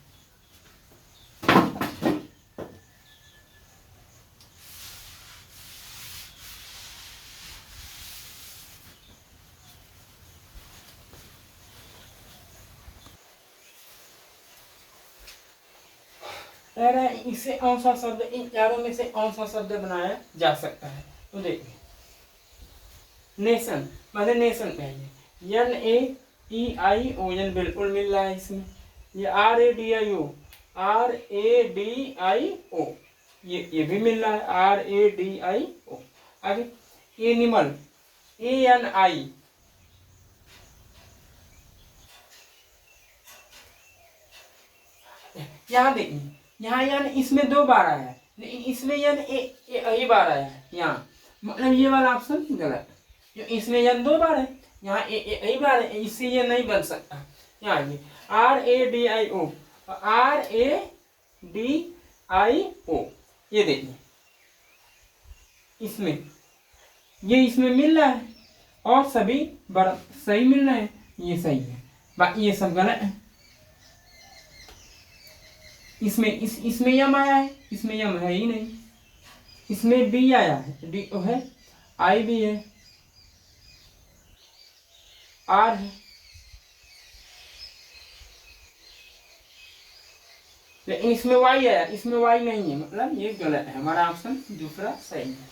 इससे कौन सा शब्द, इन चारों में से कौन सा शब्द बनाया जा सकता है? तो देखिए, नेशन, मतलब नेशन कहेंगे, NATION बिल्कुल मिल रहा है इसमें। ये RADIO, RADIO, ये भी मिल रहा है, RADIO। आगे एनिमल, ANI, यहाँ देखिए, यहाँ यानी इसमें 2 बार आया है, लेकिन इसमें यानी एक बार आया है यहाँ, मतलब ये वाला ऑप्शन गलत। जो इसमें यानी 2 बार है, यहाँ एक बार है, इससे ये नहीं बन सकता। यहाँ ये RADIO, RADIO, ये देखिए इसमें, ये इसमें मिल रहा है और सभी बड़ा सही मिल रहे हैं, ये सही है, बाकी ये सब गलत है। इसमें इसमें यम आया है, इसमें यम है ही नहीं। इसमें बी आया है, डी है, आई भी है, आर है, लेकिन इसमें वाई आया, इसमें वाई नहीं है, मतलब ये गलत है। हमारा ऑप्शन दूसरा सही है।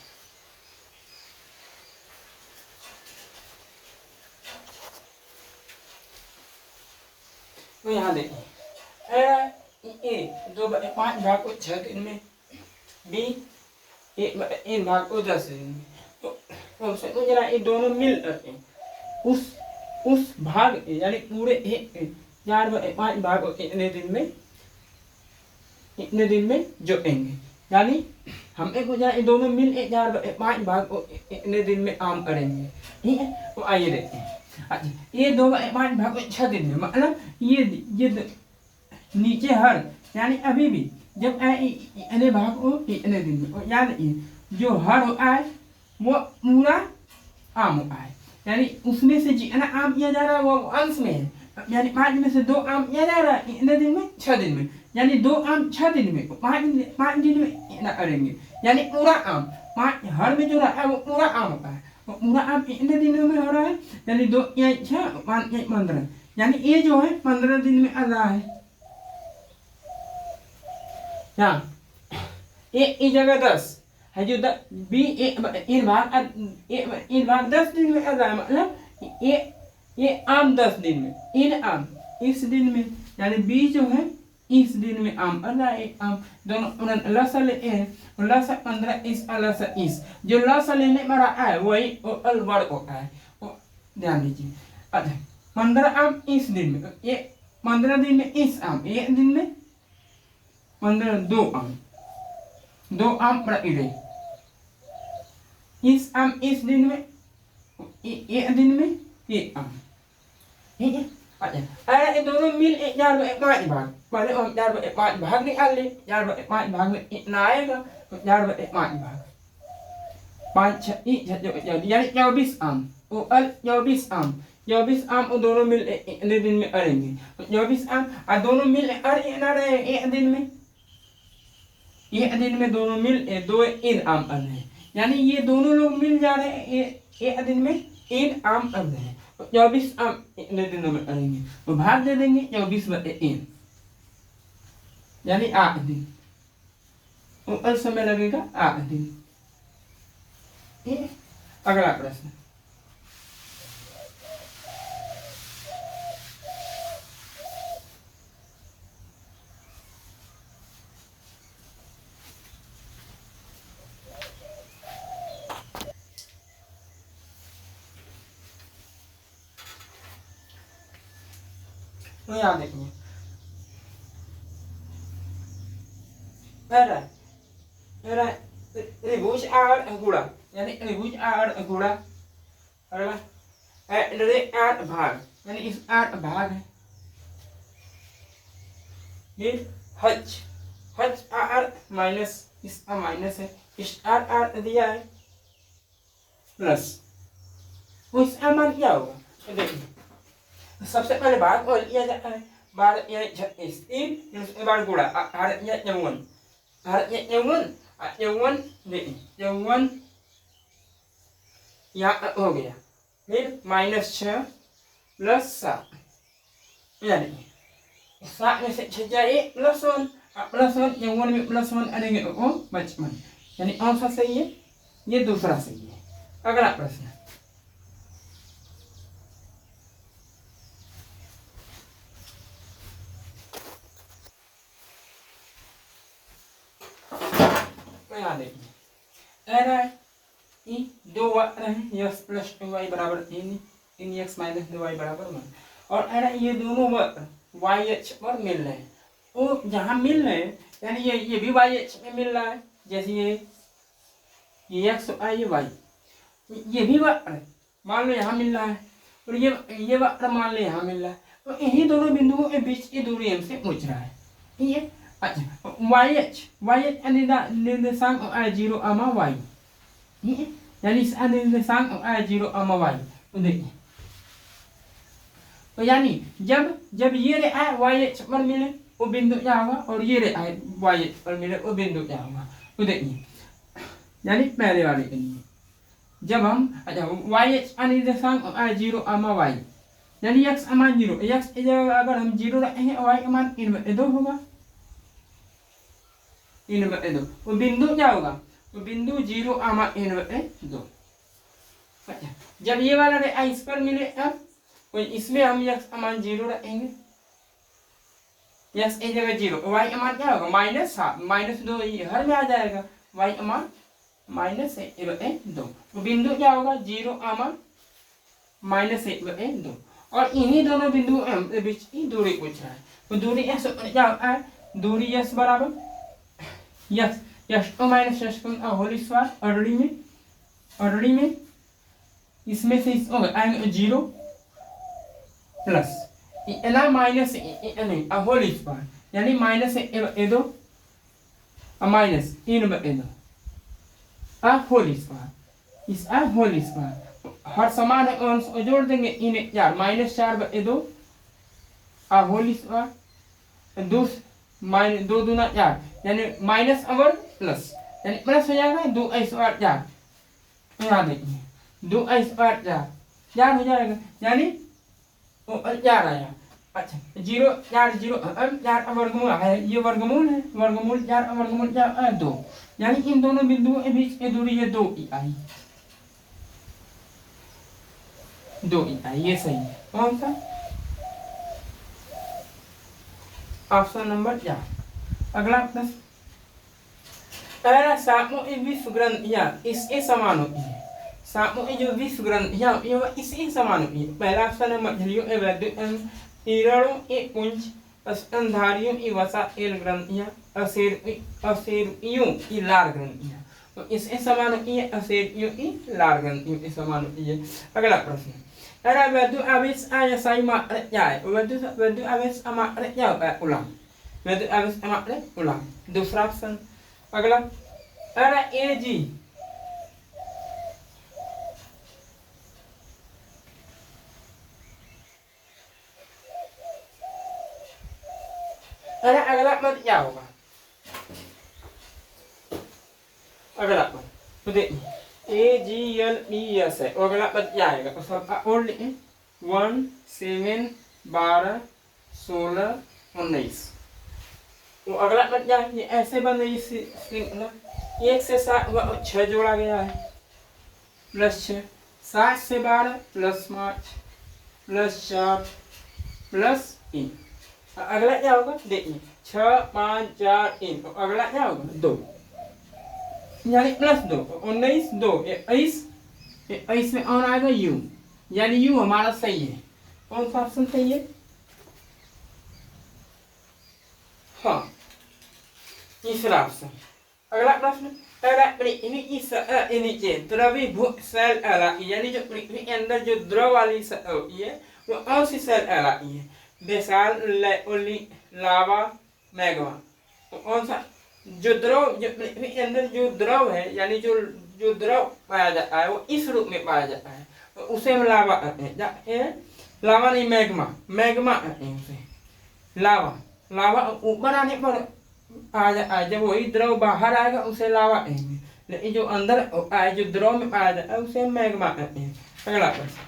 तो यहाँ देखिए, ए 2/5 भाग को 6 दिन में, बी 1 भाग को 10 दिन में। तो जरा ये दोनों मिल करके उस भाग यानी पूरे 4/5 भाग को इतने दिन में जोड़ेंगे। यानी हम ये दोनों मिल 4/5 भाग को इतने दिन में आम करेंगे, ठीक है। तो आइए देखते हैं। अच्छा, ये 2/5 भाग को 6 दिन में, मतलब ये नीचे हर, यानी अभी भी जब इतने भाग को इतने दिन में, यानी जो हर होता है वो पूरा आम होता है, यानी उसमें से जितना आम किया जा रहा है वो अंश में है। यानी 5 में से 2 आम किया जा रहा है इतने दिन में, 6 दिन में, यानी 2 आम 6 दिन में, 5 दिन में इतना करेंगे, यानी पूरा आम 5 हर में जो रहा है वो पूरा आम होता है। पूरा आम इतने दिनों में हो रहा है, यानी 2 या 6 5 या 15, यानी ये जो है 15 दिन में आ रहा है। एक जगह 10 है, जो बी एक भाग 10 दिन में आ रहा है, मतलब ये आम 10 दिन में, इन आम इस दिन में, यानी बी जो है इस दिन में आम आ रहा है। आम दोनों लसा लेते हैं, लसा 15 इस लसा इस, जो लसा लेने में रहा है वही अल वर्ग होता है, ध्यान दीजिए। अच्छा, 15 आम इस दिन में, ये 15 दिन में इस आम, एक दिन में 15 2 आम प्रति रहे, इस आम इस दिन में, एक दिन में 1 आम, ठीक है। अच्छा, ये दोनों मिल 4/5 भाग, पहले हम 4/5 भाग निकाल ले, 4/5 भाग में इतना आएगा, तो 4/5 भाग 5 6 यानी 24 आम, वो 24 आम वो दोनों मिल इतने दिन में अड़ेंगे। तो 24 आम और दोनों मिल इतना रहे एक दिन में, दोनों मिल 2 इन आम अड़ रहे हैं, यानी ये दोनों लोग मिल जा रहे हैं एक दिन में इन आम अड़ रहे हैं। 24 आम इतने दिनों में अड़ेंगे, तो भाग दे देंगे 24/3, यानी 8 दिन, तो समय लगेगा 8 दिन। अगला प्रश्न, तो यहाँ देखिए त्रिभुज आर गुणा यानी त्रिभुज आर गुणा। अगला आठ भाग यानी इस 8 भाग है। ये हज हज आर माइनस इसका माइनस है, इस आर दिया है प्लस, तो इसका मान क्या होगा? तो देखिए सबसे पहले भाग और लिया जाता है 12 या 36 3 उसके बाद गुणा 8 या 54 8 या 54 54 देखिए 54 यहाँ हो गया, फिर -6 प्लस 7 यानी 7 में से 6 जाए प्लस 1 प्लस 1 51 में प्लस 1 अरेंगे तो 55 यानी कौन सा सही है? ये दूसरा सही है। अगला प्रश्न दो वक्र हैं x प्लस 2y बराबर 3x माइनस 2y बराबर 1 और ये दोनों वक्र y अक्ष पर मिल रहे हैं। तो जहाँ मिल रहे हैं यानी ये भी y अक्ष में मिल रहा है, जैसे ये x और ये y, ये भी वक्र मान लो यहाँ मिल रहा है और ये वक्र मान लो यहाँ मिल रहा है, तो इन्हीं दोनों बिंदुओं के बीच की दूरी हमसे पूछ रहा है। ठीक है, अच्छा y अक्ष निर्देशांक 0 y, ठीक है, यानी इसका निर्देशांक 0 y। तो देखिए तो यानी जब ये रेखा y अक्ष पर मिले वो बिंदु क्या होगा और ये रेखा y अक्ष पर मिले वो बिंदु क्या होगा। तो देखिए यानी पहले वाले के लिए जब हम अच्छा y अक्ष निर्देशांक 0 y यानी x का मान 0, x की जगह अगर हम 0 रखेंगे y का मान 2 होगा, 2 वो बिंदु क्या होगा? तो बिंदु 0 2। अच्छा जब ये वाला रेखा इस पर मिले अब तो इसमें हम x का मान 0 रखेंगे, x की जगह 0, y का मान क्या होगा? -7 -2 हर में आ जाएगा, y का मान -1/2। तो बिंदु क्या होगा? 0 -1/2 और इन्हीं दोनों बिंदुओं के बीच की दूरी पूछ रहा है। तो दूरी s क्या होता है? दूरी s बराबर s2 - s2 होल स्क्वायर ऑर्डरी में इसमें से इस आएंगे 0 प्लस माइनस होल स्क्वायर यानी -1/2 माइनस 3/2 होल स्क्वायर, इस होल स्क्वायर हर समान अंश को जोड़ देंगे इन्हें 4 -4/2 होल स्क्वायर 2 दूना 4 यानी माइनस अवर प्लस यानी प्लस हो जाएगा 2 स्क्वायर 4। यहाँ देखिए 2 स्क्वायर 4 हो जाएगा यानी 4 आया। अच्छा 0 4 0 4 वर्गमूल है, ये वर्गमूल है, वर्गमूल 4 वर्गमूल 2 यानी इन दोनों बिंदुओं के बीच की दूरी ये 2 आई, 2 आई, ये सही है। कौन सा? Option number 4। अगला प्रश्न सातों विश्व ग्रंथियां इसके समान होती है, सातों जो विश्व ग्रंथियां होती है वह इसके समान होती है। पहला ऑप्शन है मछलियों हिरणों के पुंज, स्तनधारियों की वसा एल ग्रंथियां, असेरुइयों की लार ग्रंथियां। तो इसके समान होती है असेरुइयों की लार ग्रंथियों के समान होती है। अगला प्रश्न वैद्युत आवेश आयसाई मात्रा क्या है? वैद्युत आवेश का मात्रा क्या होता है? कूलम। वैद्युत आवेश का मात्रा कूलम, दूसरा ऑप्शन। अगला एजी अगला पद क्या होगा? अगला पद तो देखिए AGLES है, अगला पद क्या आएगा? तो सबका और लिखें 1 7 12 16 19। तो अगला पद क्या है? ये ऐसे बन रही श्रृंखला 1 से 7 6 जोड़ा गया है प्लस 6, 7 से 12 प्लस 5 प्लस 4 प्लस 3। अगला क्या होगा? देखिए 6 5 4 3, तो अगला क्या होगा? 2 यानी प्लस 2 19 2 21 में और आएगा u यानी u हमारा सही है। कौन सा ऑप्शन सही है? हाँ, तीसरा ऑप्शन। अगला प्रश्न, नीचे द्रवीभूत सेल कहलाती है, यानी जो पृथ्वी के अंदर जो द्रव वाली होती है वो कौन सी सेल कहलाती है? बेसाल, लावा, मैग्मा। तो कौन सा जो द्रव, जो पृथ्वी के अंदर जो द्रव है, यानी जो जो द्रव पाया जाता है वो इस रूप में पाया जाता है, तो उसे हम लावा कहते हैं। लावा नहीं, मैग्मा, मैग्मा कहते हैं उसे। लावा, लावा ऊपर आने पर आ जाता है, जब वही द्रव बाहर आएगा उसे लावा कहेंगे, लेकिन जो अंदर आए जो द्रव में पाया जाता है उसे मैग्मा कहते हैं। अगला प्रश्न,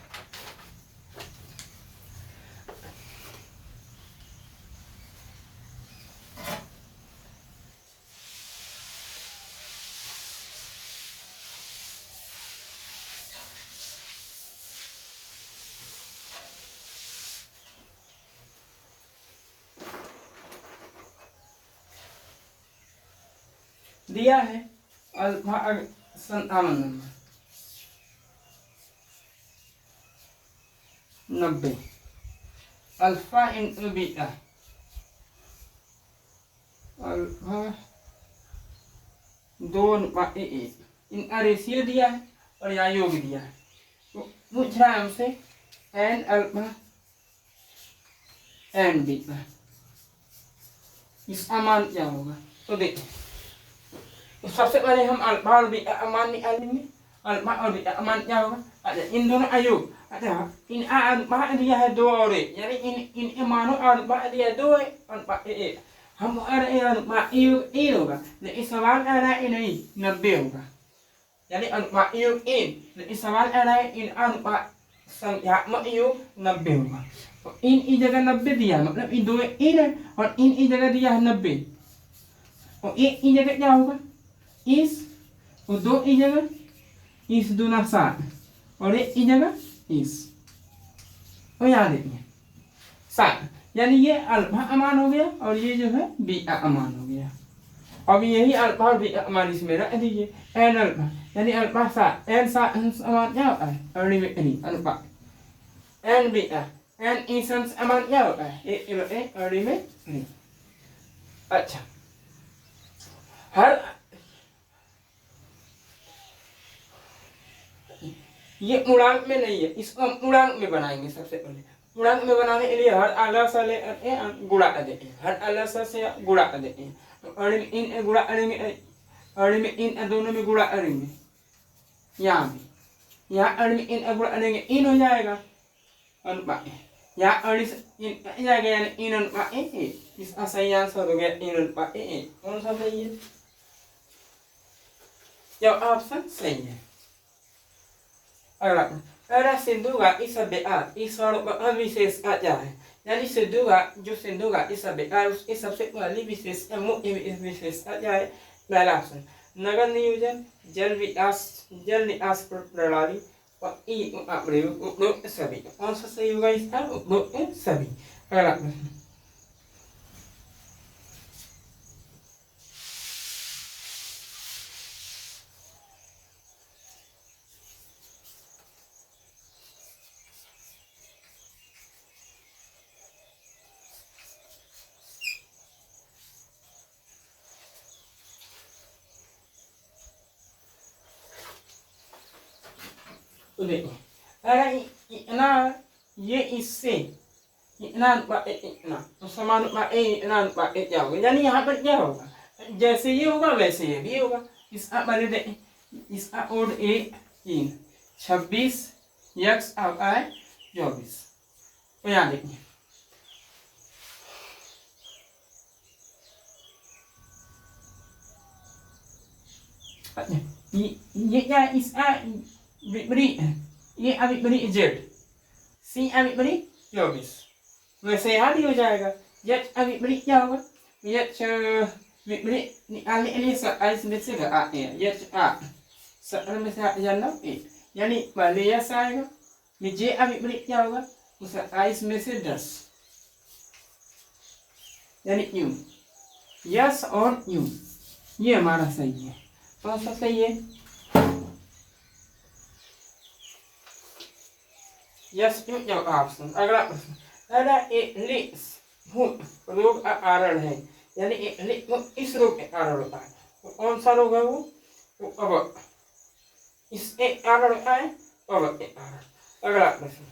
दिया है alpha 57 number 90, alpha into beta, alpha 2:1, इनका रेशियो दिया है और यहाँ योग दिया है। तो पूछ रहा है हमसे एन अल्फा एन बीटा, इसका मान क्या होगा? तो देखें, तो सबसे पहले हम अल्फा और बीटा का मान निकालेंगे। अल्फा और बीटा का मान क्या होगा? अच्छा, इन दोनों का योग, अच्छा इन अल्फा दिया है 2 और 1, यानी इन मानो अल्फा दिया है 2 है, अल्फा 1, हम अल्फा योग 3 होगा, लेकिन सवाल आ रहा है नहीं 90 होगा, यानी अल्फा योग 3, लेकिन सवाल आ रहा है इन अल्फा संख्यात्मक योग 90 होगा। तो इन जगह 90 दिया, मतलब इन 2 इन है और इन जगह दिया है 90, और एक ई जगह क्या होगा? इस, और 2 ई जगह इस, 2 ना 7, और एक ई जगह इस, और याद रखिए 7, यानी ये अल्फा अमान हो गया और ये जो है बीटा अमान हो गया। अब यही अल्फा और बीटा अमान इसमें रख दीजिए, एन अल्फा यानी अल्फा 7, एन 7 अमान क्या होता है? Alpha, n beta n e अमान क्या होता है? ए। अच्छा, हर ये पूर्णांक में नहीं है, इसको हम पूर्णांक में बनाएंगे। सबसे पहले पूर्णांक में बनाने के लिए हर आलस से गुणा कर देते हैं, हर आलस से गुणा कर देते हैं। तो अड़ में इन गुणा करेंगे, अड़ में इन दोनों में गुणा करेंगे, यहाँ भी, यहाँ अड़ में इन गुणा करेंगे, इन हो जाएगा अनुपात, यहाँ अड़ इन जाएगा यानी इन अनुपात ए। इसका सही आंसर हो गया इन अनुपात ए। कौन सा सही है? जब ऑप्शन सही है। अगला सिंधु घाटी सभ्यता इस विशेष क्या है? यानी सिंधु घाटी सभ्यता उसकी सबसे पहली विशेषता, मुख्य विशेषता क्या है? पहला ऑप्शन नगर नियोजन, जल निकास प्रणाली और उपरोक्त सभी। कौन सा सही होगा इसका? उपरोक्त सभी। अगला प्रश्न, तो देखो, अगर इतना ये इससे इतना इतना तो समान इतना क्या होगा? यानी यहाँ पर क्या होगा? जैसे ये होगा वैसे ये भी होगा। इसका पहले देखें, इसका ओड ए 3, 26 यक्स आता है 24। तो यहाँ देखिए, ये क्या है? इसका विपरीत है, ये अविपरीत जेड, सी अविपरीत 24, वैसे यहाँ भी हो जाएगा। यच अविपरीत क्या होगा? यच विपरीत निकालने के लिए 27 में से घटाते हैं, यच 8, 17 में से 8 जाना 8, यानी पहले यस आएगा, जे अविपरीत क्या होगा? 27 में से 10, यानी यू, यस और यू, ये हमारा सही है। कौन सा सही है? Yes you option. अगला प्रश्न, रोग का कारण है, यानी वो इस रोग के कारण होता है। वो कौन सा रोग है वो अब इस कारण होता है, अब के कारण। अगला प्रश्न,